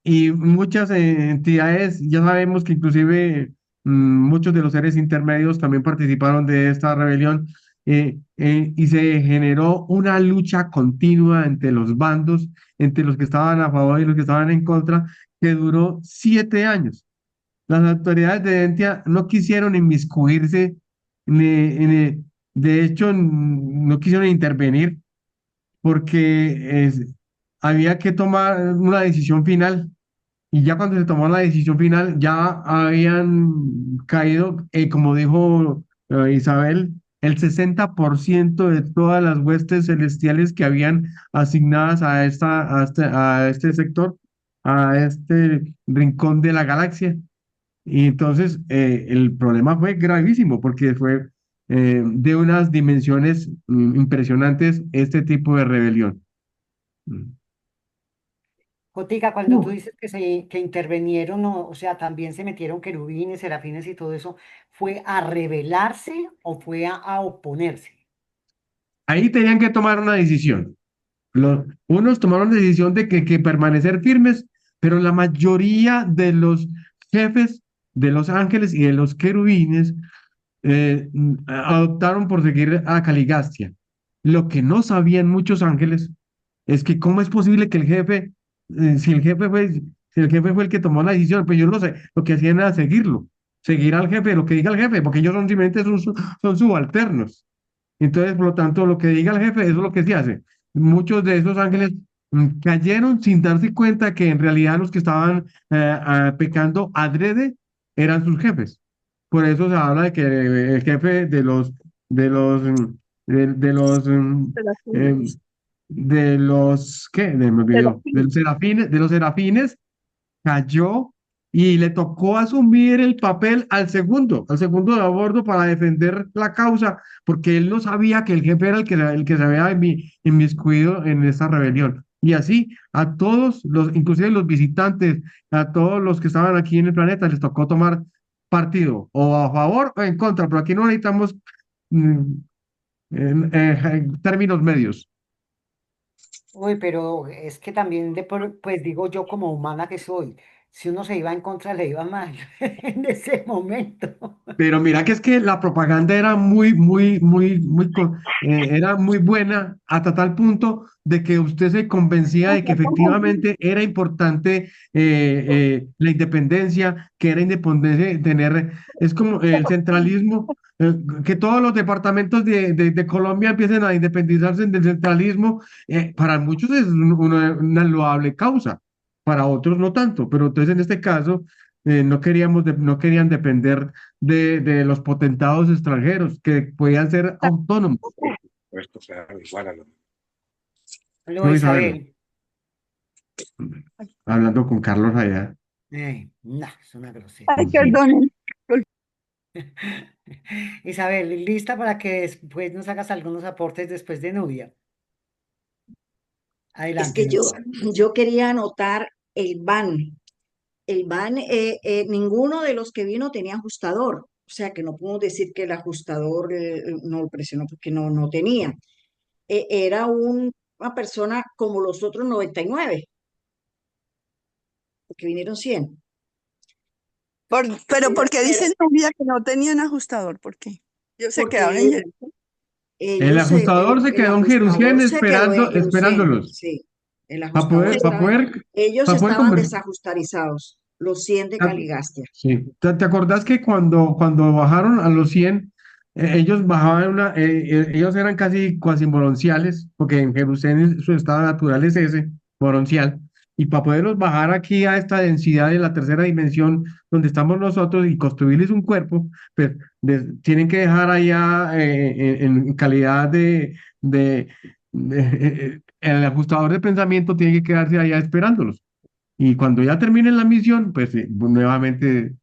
y muchas entidades, ya sabemos que inclusive muchos de los seres intermedios también participaron de esta rebelión, y se generó una lucha continua entre los bandos, entre los que estaban a favor y los que estaban en contra, que duró 7 años. Las autoridades de Entia no quisieron inmiscuirse, de hecho, no quisieron intervenir porque había que tomar una decisión final. Y ya cuando se tomó la decisión final, ya habían caído, como dijo Isabel, el 60% de todas las huestes celestiales que habían asignadas a este sector, a este rincón de la galaxia. Y entonces el problema fue gravísimo porque fue de unas dimensiones impresionantes este tipo de rebelión. Mm. Jotica, cuando tú dices que intervinieron, o sea, también se metieron querubines, serafines y todo eso, ¿fue a rebelarse o fue a oponerse? Ahí tenían que tomar una decisión. Unos tomaron la decisión de que permanecer firmes, pero la mayoría de los jefes de los ángeles y de los querubines adoptaron por seguir a Caligastia. Lo que no sabían muchos ángeles es que cómo es posible que el jefe, si el jefe fue el que tomó la decisión, pues yo no sé, lo que hacían era seguirlo, seguir al jefe, lo que diga el jefe, porque ellos simplemente son subalternos. Entonces, por lo tanto, lo que diga el jefe, eso es lo que se hace. Muchos de esos ángeles cayeron sin darse cuenta que en realidad los que estaban pecando adrede eran sus jefes. Por eso se habla de que el jefe de los, de los, ¿qué? Me olvidó, de los serafines, cayó y le tocó asumir el papel al segundo de a bordo para defender la causa, porque él no sabía que el jefe era el que se había inmiscuido en esa rebelión. Y así a todos los, inclusive los visitantes, a todos los que estaban aquí en el planeta, les tocó tomar partido, o a favor o en contra, pero aquí no necesitamos mm, términos medios. Uy, pero es que también, pues digo yo como humana que soy, si uno se iba en contra, le iba mal en ese momento. Pero mira que es que la propaganda era era muy buena hasta tal punto de que usted se convencía de que efectivamente era importante la independencia, que era independencia tener, es como el centralismo, que todos los departamentos de Colombia empiecen a independizarse del centralismo, para muchos es una loable causa, para otros no tanto, pero entonces en este caso no querían depender de los potentados extranjeros que podían ser autónomos. Esto sea igual a lo Luego No, Isabel, Isabel, hablando con Carlos allá. no, es una grosera. Ay, Sí. perdonen. Isabel, ¿lista para que después nos hagas algunos aportes después de Nubia? Es Adelante, que Nubia. yo quería anotar el van el van, ninguno de los que vino tenía ajustador. O sea que no podemos decir que el ajustador no lo presionó porque no tenía. Era una persona como los otros 99, porque vinieron 100. Pero ¿por qué Pero dicen Nubia que no tenían ajustador? ¿Por qué? Ellos se quedaron en porque Jericó. El ajustador se el quedó en Jerusalén ajustador se quedó en Jerusalén, esperándolos sí. El para ajustador poder, para estaba, poder, ellos para poder estaban convertir. desajustarizados, los 100 de Caligastia. Sí. ¿Te acordás que cuando bajaron a los 100, ellos bajaban ellos eran casi cuasi moronciales, porque en Jerusalén su estado natural es ese, moroncial, y para poderlos bajar aquí a esta densidad de la tercera dimensión donde estamos nosotros y construirles un cuerpo, pues tienen que dejar allá en calidad el ajustador de pensamiento tiene que quedarse allá esperándolos. Y cuando ya terminen la misión, pues nuevamente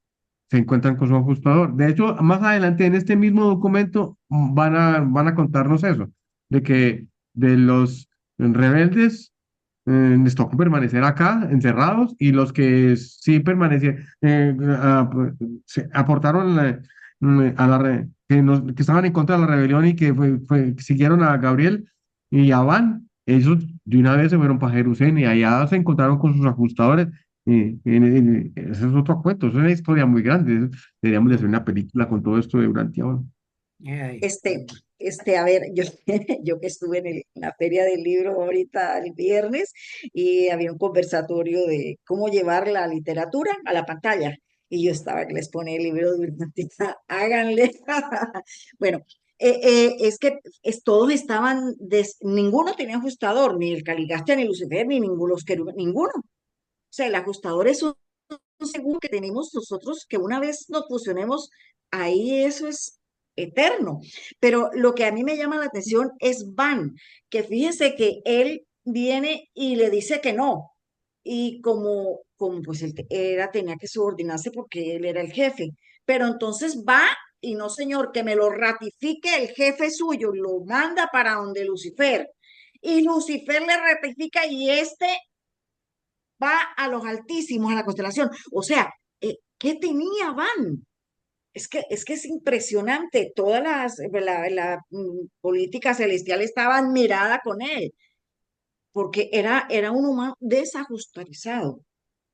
se encuentran con su ajustador. De hecho, más adelante en este mismo documento van a contarnos eso, de que de los rebeldes les tocó permanecer acá, encerrados, y los que sí permanecieron, se aportaron que estaban en contra de la rebelión y que siguieron a Gabriel y a Van, esos de una vez se fueron para Jerusalén y allá se encontraron con sus ajustadores. Ese es otro cuento, es una historia muy grande. Deberíamos de hacer una película con todo esto de Urantia. Ay, A ver, yo que estuve en la Feria del Libro ahorita el viernes y había un conversatorio de cómo llevar la literatura a la pantalla. Y yo estaba que les pone el libro de Urdantia, háganle. Bueno, es que todos estaban, ninguno tenía ajustador, ni el Caligastia, ni Lucifer, ni ninguno, los querubines, ninguno. O sea, el ajustador es un seguro que tenemos nosotros, que una vez nos fusionemos, ahí eso es eterno. Pero lo que a mí me llama la atención es Van, que fíjese que él viene y le dice que no. Y como pues él tenía que subordinarse porque él era el jefe. Pero entonces va y no, señor, que me lo ratifique el jefe suyo, lo manda para donde Lucifer. Y Lucifer le ratifica y va a los altísimos, a la constelación. O sea, ¿qué tenía Van? Es que es impresionante. Todas la política celestial estaba admirada con él, porque era un humano desajustarizado.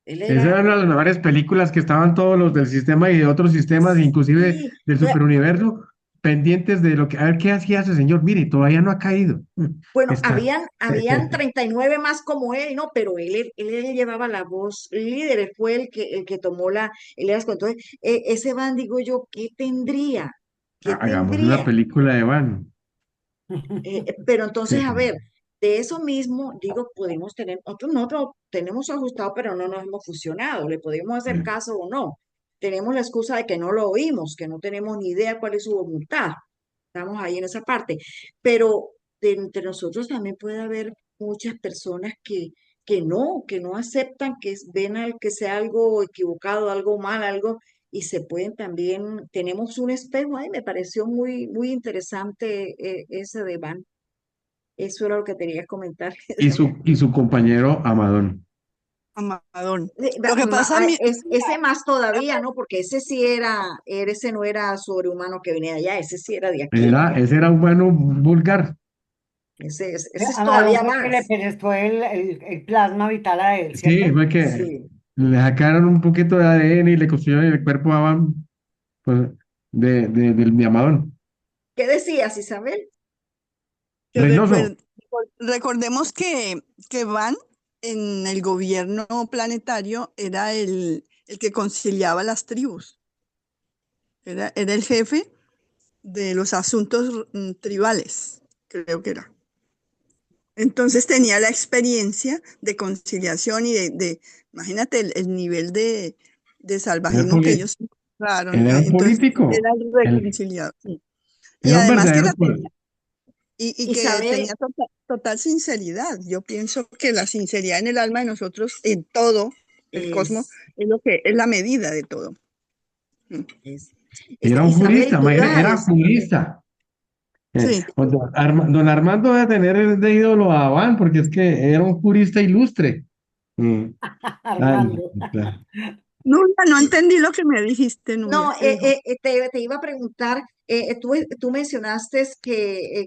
Él Esa era, era una de las mejores películas que estaban todos los del sistema y de otros sistemas, inclusive sí, del superuniverso, pendientes de lo que, a ver qué hacía ese señor. Mire, todavía no ha caído. bueno, Está. habían 39 más como él, ¿no? Pero él llevaba la voz líder, él fue el que tomó él era, entonces, ese Van, digo yo, ¿qué tendría? ¿Qué Hagamos una tendría? película de Van. Pero entonces, a ver, de eso mismo, digo, podemos tener, nosotros tenemos ajustado, pero no nos hemos fusionado, le podemos hacer caso o no. Tenemos la excusa de que no lo oímos, que no tenemos ni idea cuál es su voluntad. Estamos ahí en esa parte. Pero entre nosotros también puede haber muchas personas que no aceptan, ven al que sea algo equivocado, algo mal, algo, y se pueden también, tenemos un espejo ahí, me pareció muy, muy interesante ese de Van. Eso era lo que quería comentar. Y su compañero Amadón. Amadón. Lo que pasa, Ese más todavía, ¿no? Porque ese no era sobrehumano que venía de allá, ese sí era de aquí. Ese era humano vulgar. Ese es Amadón todavía fue el que le más. penetró el plasma vital a él, Sí, ¿cierto? fue que Sí. le sacaron un poquito de ADN y le construyeron el cuerpo a Van, pues, de Amadón. ¿Qué decías, Isabel? que Reynoso. recordemos que Van en el gobierno planetario era el que conciliaba las tribus. Era el jefe de los asuntos tribales, creo que era. Entonces tenía la experiencia de conciliación y imagínate el nivel de salvajismo que ellos encontraron. Él era un Entonces político. era el reconciliador. Sí. Y Era un además que verdadero la tenía, y que Isabel, tenía total sinceridad. Yo pienso que la sinceridad en el alma de nosotros, en todo el cosmos, es la medida de todo. Era un Isabel, jurista, tú ibas a era decir. jurista. Sí. Pues don Armando debe tener de ídolo a Van, porque es que era un jurista ilustre. Ay, Armando. claro. Nubia, no entendí lo que me dijiste, Nubia. No, ¿Qué dijo? te iba a preguntar, tú mencionaste que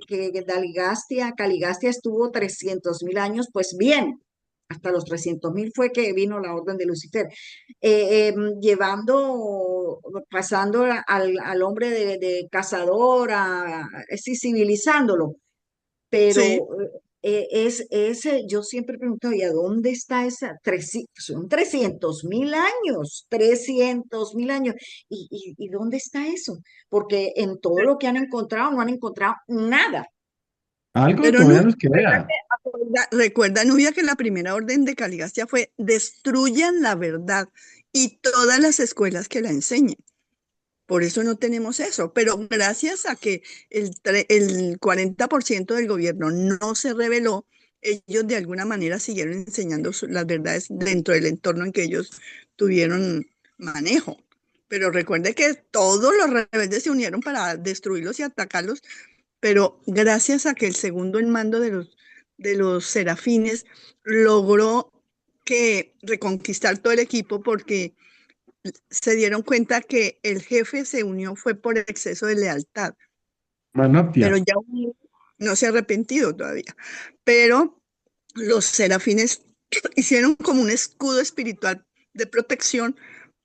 Caligastia estuvo 300.000 años, pues bien, hasta los 300.000 fue que vino la Orden de Lucifer, pasando al hombre de cazador, sí, civilizándolo, Sí, pero yo siempre pregunto, ¿y a dónde está esa? Son 300.000 años, 300.000 años. ¿Y dónde está eso? Porque en todo lo que han encontrado no han encontrado nada. Algo pero todavía Nubia, nos queda. recuerda, Nubia, que la primera orden de Caligastia fue destruyan la verdad y todas las escuelas que la enseñen. Por eso no tenemos eso, pero gracias a que el 40% del gobierno no se rebeló, ellos de alguna manera siguieron enseñando las verdades dentro del entorno en que ellos tuvieron manejo. Pero recuerde que todos los rebeldes se unieron para destruirlos y atacarlos, pero gracias a que el segundo en mando de los serafines logró reconquistar todo el equipo, porque se dieron cuenta que el jefe se unió fue por exceso de lealtad, pero Manaptia. ya no se ha arrepentido todavía. Pero los serafines hicieron como un escudo espiritual de protección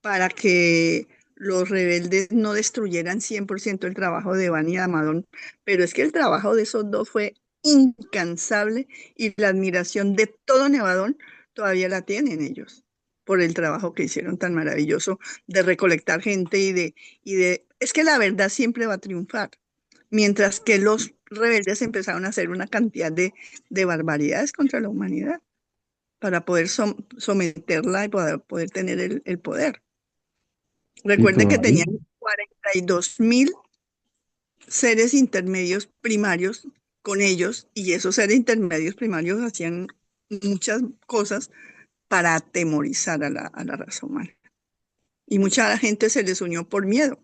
para que los rebeldes no destruyeran 100% el trabajo de Van y Amadón. Pero es que el trabajo de esos dos fue incansable, y la admiración de todo Nevadón todavía la tienen ellos por el trabajo que hicieron tan maravilloso de recolectar gente Es que la verdad siempre va a triunfar, mientras que los rebeldes empezaron a hacer una cantidad de barbaridades contra la humanidad para poder someterla y poder tener el poder. Y Recuerde que todavía. tenían 42.000 seres intermedios primarios con ellos, y esos seres intermedios primarios hacían muchas cosas para atemorizar a la raza humana. Y mucha gente se les unió por miedo.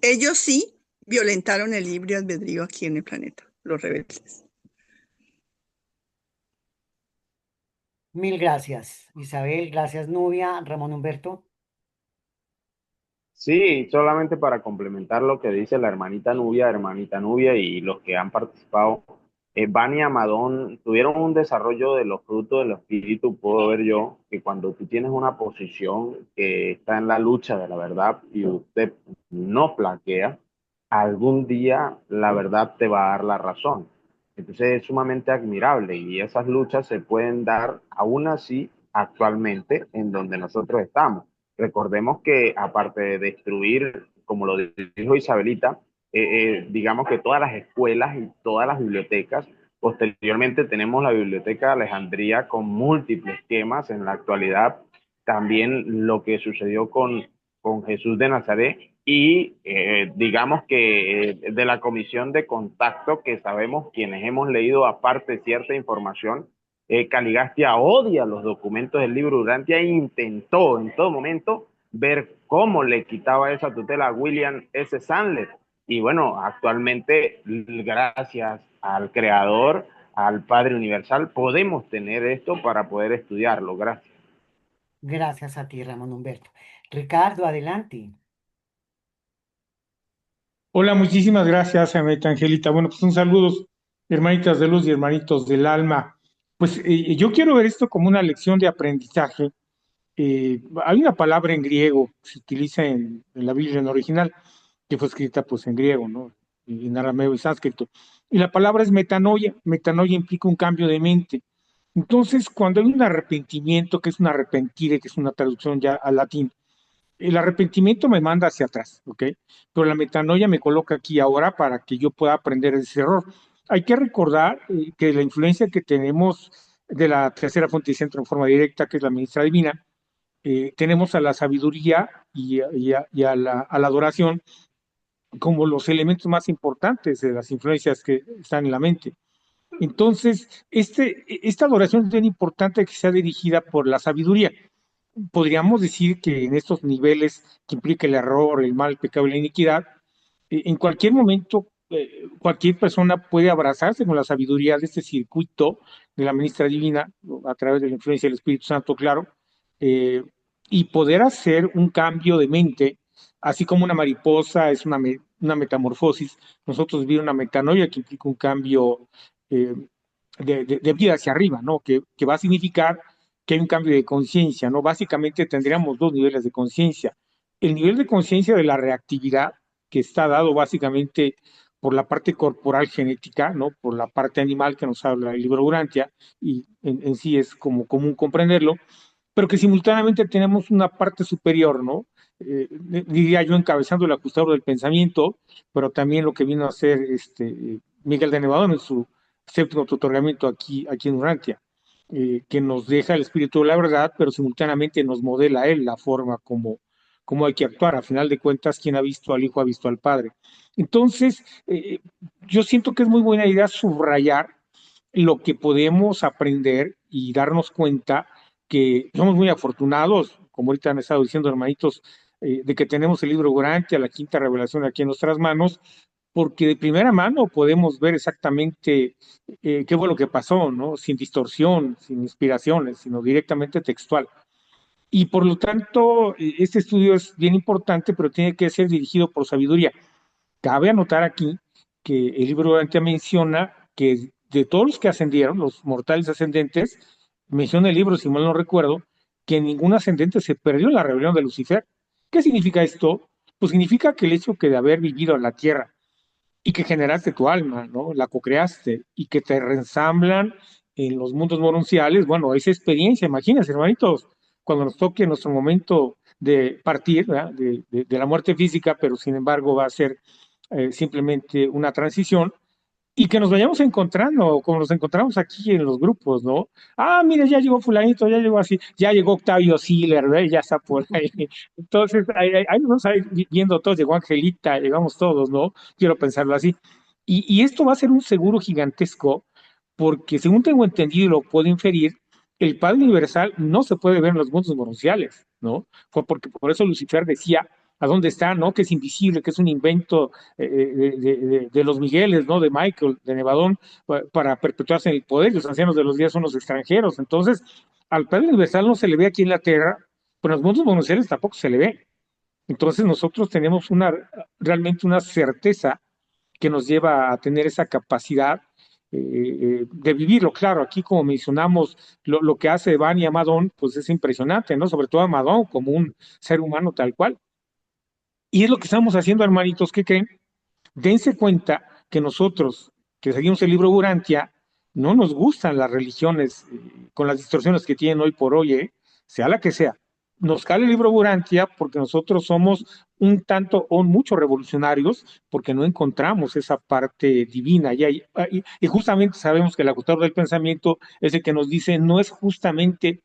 Ellos sí violentaron el libre albedrío aquí en el planeta, los rebeldes. Mil gracias, Isabel. Gracias, Nubia. Ramón Humberto. Sí, solamente para complementar lo que dice la hermanita Nubia y los que han participado, Van y Amadón tuvieron un desarrollo de los frutos del espíritu. Puedo ver yo que cuando tú tienes una posición que está en la lucha de la verdad y usted no flaquea, algún día la verdad te va a dar la razón. Entonces es sumamente admirable, y esas luchas se pueden dar aún así actualmente en donde nosotros estamos. Recordemos que aparte de destruir, como lo dijo Isabelita, digamos que todas las escuelas y todas las bibliotecas, posteriormente tenemos la Biblioteca de Alejandría con múltiples temas en la actualidad, también lo que sucedió con Jesús de Nazaret, y digamos que de la comisión de contacto, que sabemos quienes hemos leído aparte cierta información, Caligastia odia los documentos del libro Urantia e intentó en todo momento ver cómo le quitaba esa tutela a William S. Sandler. Y bueno, actualmente, gracias al creador, al Padre Universal, podemos tener esto para poder estudiarlo. Gracias. Gracias a ti, Ramón Humberto. Ricardo, adelante. Hola, muchísimas gracias, Aneta Angelita. Bueno, pues un saludo, hermanitas de luz y hermanitos del alma. Pues yo quiero ver esto como una lección de aprendizaje. Hay una palabra en griego que se utiliza en la Biblia en original, que fue escrita pues en griego, ¿no? Y en arameo y sánscrito. Y la palabra es metanoia. Metanoia implica un cambio de mente. Entonces, cuando hay un arrepentimiento, que es un arrepentir, que es una traducción ya al latín, el arrepentimiento me manda hacia atrás, ¿ok? Pero la metanoia me coloca aquí ahora para que yo pueda aprender de ese error. Hay que recordar que la influencia que tenemos de la tercera fuente de centro en forma directa, que es la ministra divina, tenemos a la sabiduría y a la adoración como los elementos más importantes de las influencias que están en la mente. Entonces, esta adoración es bien importante que sea dirigida por la sabiduría. Podríamos decir que en estos niveles que implica el error, el mal, el pecado y la iniquidad, en cualquier momento cualquier persona puede abrazarse con la sabiduría de este circuito de la ministra divina a través de la influencia del Espíritu Santo, claro, eh, y poder hacer un cambio de mente, así como una mariposa es una metamorfosis, nosotros vivir una metanoia que implica un cambio eh, de vida hacia arriba, ¿no? Que va a significar que hay un cambio de conciencia, ¿no? Básicamente tendríamos dos niveles de conciencia. El nivel de conciencia de la reactividad, que está dado básicamente por la parte corporal genética, ¿no? Por la parte animal que nos habla el libro Urantia, y en sí es como común comprenderlo, pero que simultáneamente tenemos una parte superior, ¿no? Diría yo, encabezando el ajustador del pensamiento, pero también lo que vino a hacer Miguel de Nevadón en su séptimo otorgamiento aquí en Urantia, que nos deja el espíritu de la verdad, pero simultáneamente nos modela él la forma como hay que actuar. A final de cuentas, quien ha visto al Hijo ha visto al Padre. Entonces, yo siento que es muy buena idea subrayar lo que podemos aprender y darnos cuenta que somos muy afortunados, como ahorita han estado diciendo hermanitos, de que tenemos el libro Urantia, la quinta revelación aquí en nuestras manos, porque de primera mano podemos ver exactamente qué fue lo que pasó, ¿no? Sin distorsión, sin inspiraciones, sino directamente textual. Y por lo tanto, este estudio es bien importante, pero tiene que ser dirigido por sabiduría. Cabe anotar aquí que el libro Urantia menciona que de todos los que ascendieron, los mortales ascendentes, menciona el libro, si mal no recuerdo, que ningún ascendente se perdió en la rebelión de Lucifer. ¿Qué significa esto? Pues significa que el hecho que de haber vivido en la tierra y que generaste tu alma, ¿no? La co-creaste y que te reensamblan en los mundos morenciales, bueno, esa experiencia, imagínense, hermanitos, cuando nos toque nuestro momento de partir, ¿verdad? De la muerte física, pero sin embargo va a ser simplemente una transición, y que nos vayamos encontrando, como nos encontramos aquí en los grupos, ¿no? Ah, mire, ya llegó fulanito, ya llegó así, ya llegó Octavio Siller, ¿verdad? Ya está por ahí. Entonces, ahí nos vamos a ir viendo todos, llegó Angelita, llegamos todos, ¿no? Quiero pensarlo así. Y esto va a ser un seguro gigantesco, porque según tengo entendido y lo puedo inferir, el Padre Universal no se puede ver en los mundos mononciales, ¿no? Porque por eso Lucifer decía, ¿a dónde está, no? Que es invisible, que es un invento de los Migueles, ¿no? De Michael, de Nevadón, para perpetuarse en el poder. Los ancianos de los días son los extranjeros. Entonces, al Padre Universal no se le ve aquí en la Tierra, pero en los mundos mononciales tampoco se le ve. Entonces, nosotros tenemos realmente una certeza que nos lleva a tener esa capacidad de vivirlo. Claro, aquí como mencionamos, lo que hace Bani Amadón, pues es impresionante, ¿no? Sobre todo Amadón como un ser humano tal cual. Y es lo que estamos haciendo, hermanitos, ¿qué creen? Dense cuenta que nosotros, que seguimos el libro Urantia, no nos gustan las religiones con las distorsiones que tienen hoy por hoy, sea la que sea. Nos cae el libro Urantia porque nosotros somos un tanto o mucho revolucionarios porque no encontramos esa parte divina. Y justamente sabemos que el ajustador del pensamiento es el que nos dice, no es justamente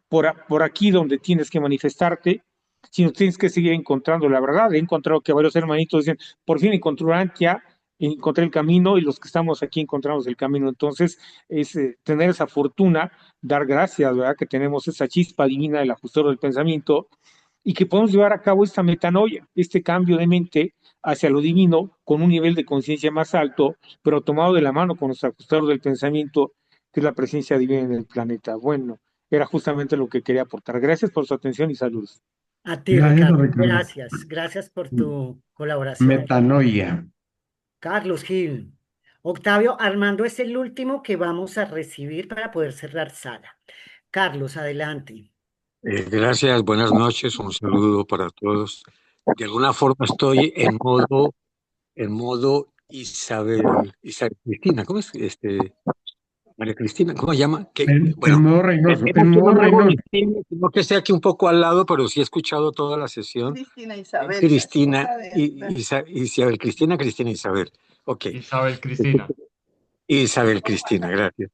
por aquí donde tienes que manifestarte, sino tienes que seguir encontrando la verdad. He encontrado que varios hermanitos dicen, por fin encontré Urantia, encontré el camino, y los que estamos aquí encontramos el camino. Entonces, es tener esa fortuna, dar gracias, ¿verdad? Que tenemos esa chispa divina del ajustador del pensamiento y que podemos llevar a cabo esta metanoia, este cambio de mente hacia lo divino con un nivel de conciencia más alto, pero tomado de la mano con nuestro ajustador del pensamiento, que es la presencia divina en el planeta. Bueno, era justamente lo que quería aportar. Gracias por su atención y saludos. A ti, Gracias, Ricardo, Ricardo. gracias por tu colaboración. Metanoia. Carlos Gil. Octavio, Armando es el último que vamos a recibir para poder cerrar sala. Carlos, adelante. Gracias, buenas noches, un saludo para todos. De alguna forma estoy en modo Isabel Cristina, ¿cómo es? María Cristina, ¿cómo se llama? El modo Reynoso, es el que modo no me hago Reynoso. sino que esté aquí un poco al lado, pero sí he escuchado toda la sesión. Cristina Isabel. Cristina, Isabel Cristina, Cristina Isabel. Ok. Isabel Cristina. Isabel Cristina, gracias.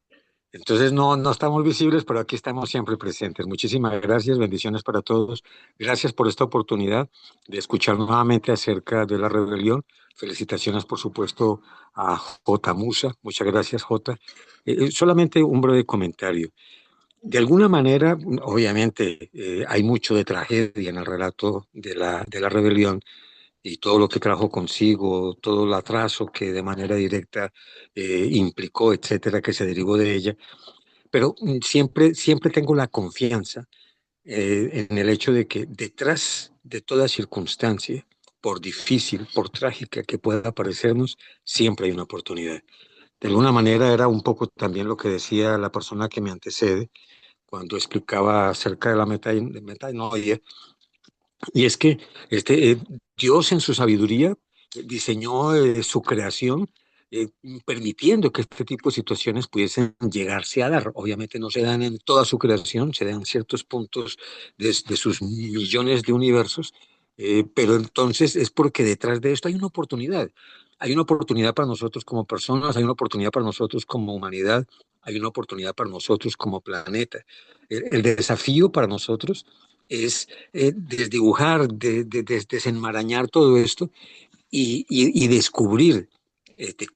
Entonces no estamos visibles, pero aquí estamos siempre presentes. Muchísimas gracias, bendiciones para todos. Gracias por esta oportunidad de escuchar nuevamente acerca de la rebelión. Felicitaciones, por supuesto, a J. Musa. Muchas gracias, J. Solamente un breve comentario. De alguna manera, obviamente, hay mucho de tragedia en el relato de la rebelión y todo lo que trajo consigo, todo el atraso que de manera directa implicó, etcétera, que se derivó de ella. Pero siempre tengo la confianza en el hecho de que detrás de toda circunstancia, por difícil, por trágica que pueda parecernos, siempre hay una oportunidad. De alguna manera era un poco también lo que decía la persona que me antecede cuando explicaba acerca de la metanoia, y es que Dios en su sabiduría diseñó su creación eh, permitiendo que este tipo de situaciones pudiesen llegarse a dar. Obviamente no se dan en toda su creación, se dan en ciertos puntos de sus millones de universos, pero entonces es porque detrás de esto hay una oportunidad. Hay una oportunidad para nosotros como personas, hay una oportunidad para nosotros como humanidad, hay una oportunidad para nosotros como planeta. El desafío para nosotros es desdibujar, desenmarañar todo esto y descubrir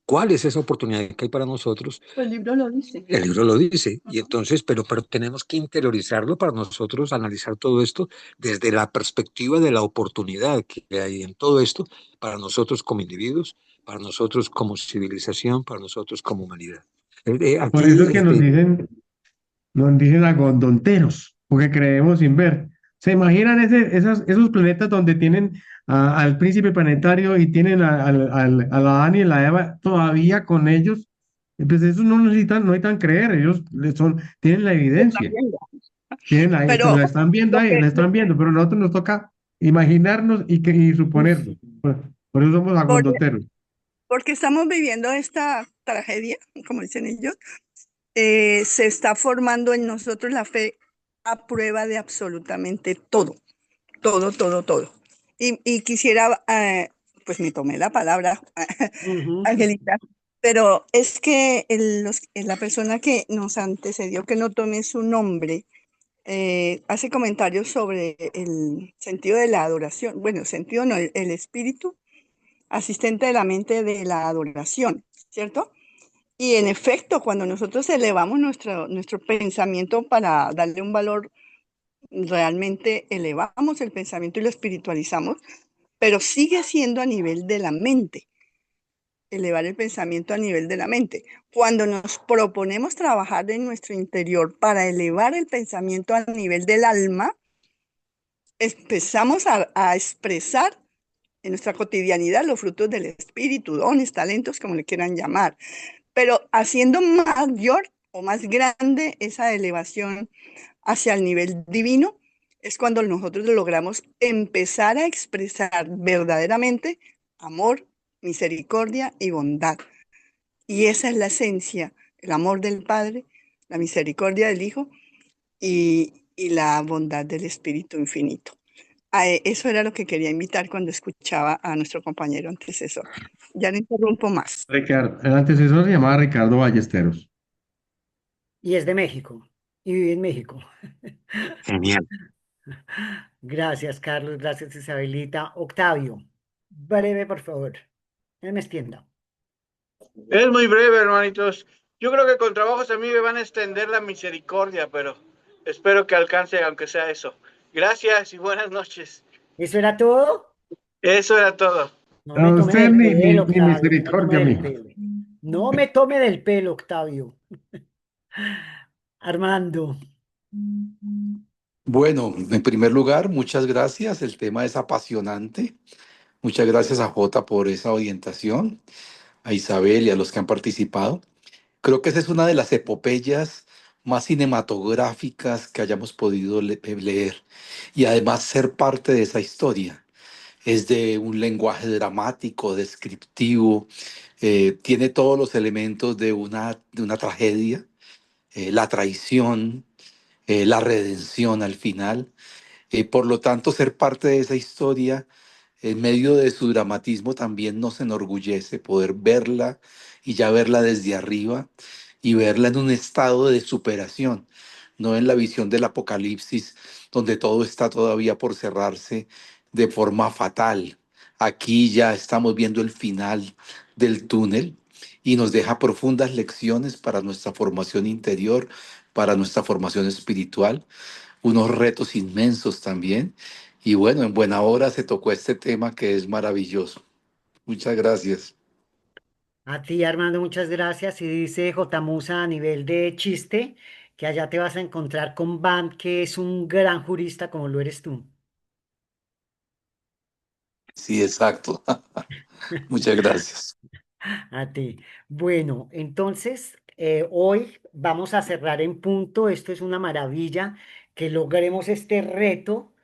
cuál es esa oportunidad que hay para nosotros. El libro lo dice. El libro lo dice, y entonces, pero tenemos que interiorizarlo para nosotros analizar todo esto desde la perspectiva de la oportunidad que hay en todo esto para nosotros como individuos, para nosotros como civilización, para nosotros como humanidad. Por Aquí, eso es que nos dicen agodonteros, porque creemos sin ver. ¿Se imaginan esos planetas donde tienen al príncipe planetario y tienen a la Adán y a la Eva todavía con ellos? Pues esos no necesitan creer, ellos tienen la evidencia, pues Pero la están viendo lo ahí, que, la están viendo, pero a nosotros nos toca imaginarnos y suponerlo. Por eso somos por- agodonteros. porque estamos viviendo esta tragedia, como dicen ellos, se está formando en nosotros la fe a prueba de absolutamente todo, todo, todo, todo. Y quisiera, pues me tomé la palabra, Angelita, pero es que la persona que nos antecedió, que no tomé su nombre, hace comentarios sobre el sentido de la adoración. Bueno, sentido no, el espíritu asistente de la mente de la adoración, ¿cierto? Y en efecto, cuando nosotros elevamos nuestro pensamiento para darle un valor, realmente elevamos el pensamiento y lo espiritualizamos, pero sigue siendo a nivel de la mente, elevar el pensamiento a nivel de la mente. Cuando nos proponemos trabajar en nuestro interior para elevar el pensamiento a nivel del alma, empezamos a expresar en nuestra cotidianidad los frutos del espíritu, dones, talentos, como le quieran llamar, pero haciendo mayor o más grande esa elevación hacia el nivel divino, es cuando nosotros logramos empezar a expresar verdaderamente amor, misericordia y bondad. Y esa es la esencia, el amor del Padre, la misericordia del Hijo y la bondad del Espíritu Infinito. Eso era lo que quería invitar cuando escuchaba a nuestro compañero antecesor. Ya no interrumpo más. Ricardo, el antecesor se llamaba Ricardo Ballesteros. Y es de México. Y vive en México. genial. Gracias, Carlos. Gracias, Isabelita. Octavio, breve, por favor. No me extienda. Es muy breve, hermanitos. Yo creo que con trabajos a mí me van a extender la misericordia, pero espero que alcance, aunque sea eso. Gracias y buenas noches. ¿Eso era todo? Eso era todo. No A me tome usted del ni pelo, Octavio. No me misericordia, tome del mijo. pelo. No me tome del pelo, Octavio. Armando. Bueno, en primer lugar, muchas gracias. El tema es apasionante. Muchas gracias a Jota por esa orientación, a Isabel y a los que han participado. Creo que esa es una de las epopeyas más cinematográficas que hayamos podido leer y además ser parte de esa historia. Es de un lenguaje dramático, descriptivo, tiene todos los elementos de una tragedia, la traición, la redención al final. Por lo tanto, ser parte de esa historia en medio de su dramatismo también nos enorgullece poder verla y ya verla desde arriba y verla en un estado de superación, no en la visión del apocalipsis donde todo está todavía por cerrarse de forma fatal. Aquí ya estamos viendo el final del túnel y nos deja profundas lecciones para nuestra formación interior, para nuestra formación espiritual, unos retos inmensos también. Y bueno, en buena hora se tocó este tema que es maravilloso. Muchas gracias. A ti, Armando, muchas gracias. Y dice J. Musa a nivel de chiste, que allá te vas a encontrar con Van, que es un gran jurista como lo eres tú. Sí, exacto. Muchas gracias. A ti. Bueno, entonces hoy vamos a cerrar en punto. Esto es una maravilla que logremos este reto.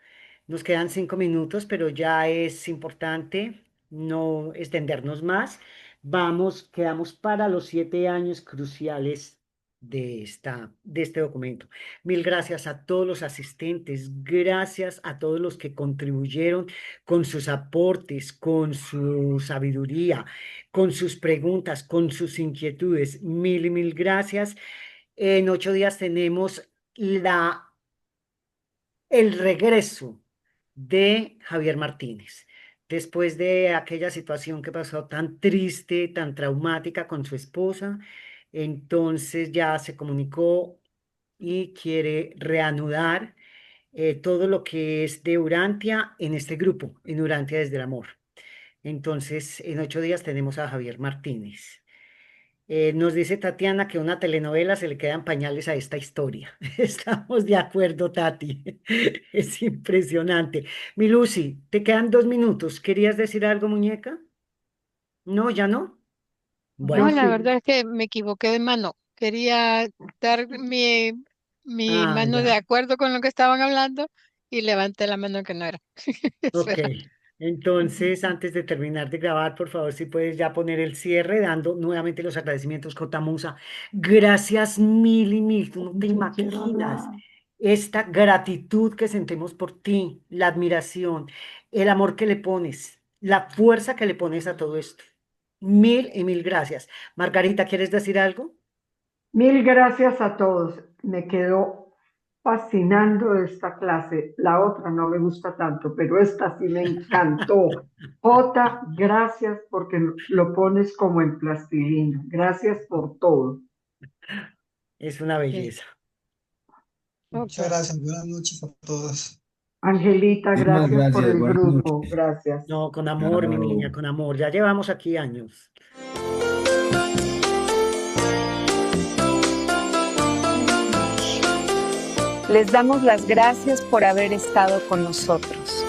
Nos quedan 5 minutos, pero ya es importante no extendernos más. Quedamos para los 7 años cruciales de este documento. Mil gracias a todos los asistentes, gracias a todos los que contribuyeron con sus aportes, con su sabiduría, con sus preguntas, con sus inquietudes. Mil y mil gracias. En 8 días tenemos el regreso de Javier Martínez, después de aquella situación que pasó tan triste, tan traumática con su esposa. Entonces ya se comunicó y quiere reanudar todo lo que es de Urantia en este grupo, en Urantia desde el amor. Entonces, en 8 días tenemos a Javier Martínez. Nos dice Tatiana que una telenovela se le quedan pañales a esta historia. Estamos de acuerdo, Tati. Es impresionante. Mi Lucy, te quedan 2 minutos. ¿Querías decir algo, muñeca? No, ya no. Yo Bueno, No, la sí. verdad es que me equivoqué de mano. Quería dar mi mano de ya. acuerdo con lo que estaban hablando y levanté la mano que no era. Ok. Espera. Entonces, antes de terminar de grabar, por favor, si puedes ya poner el cierre, dando nuevamente los agradecimientos, Cotamusa. Gracias mil y mil. Tú no te Yo quiero imaginas hablar. esta gratitud que sentimos por ti, la admiración, el amor que le pones, la fuerza que le pones a todo esto. Mil y mil gracias. Margarita, ¿quieres decir algo? Mil gracias a todos. Me quedó fascinando esta clase. La otra no me gusta tanto, pero esta sí me encantó. Jota, gracias porque lo pones como en plastilina. Gracias por todo. Es una Ok, belleza. Muchas ok. gracias, buenas noches a todos. Angelita, Muchísimas gracias por gracias, el buenas noches. grupo. Gracias. No, con amor, mi Chao. niña, con amor. Ya llevamos aquí años. Les damos las gracias por haber estado con nosotros.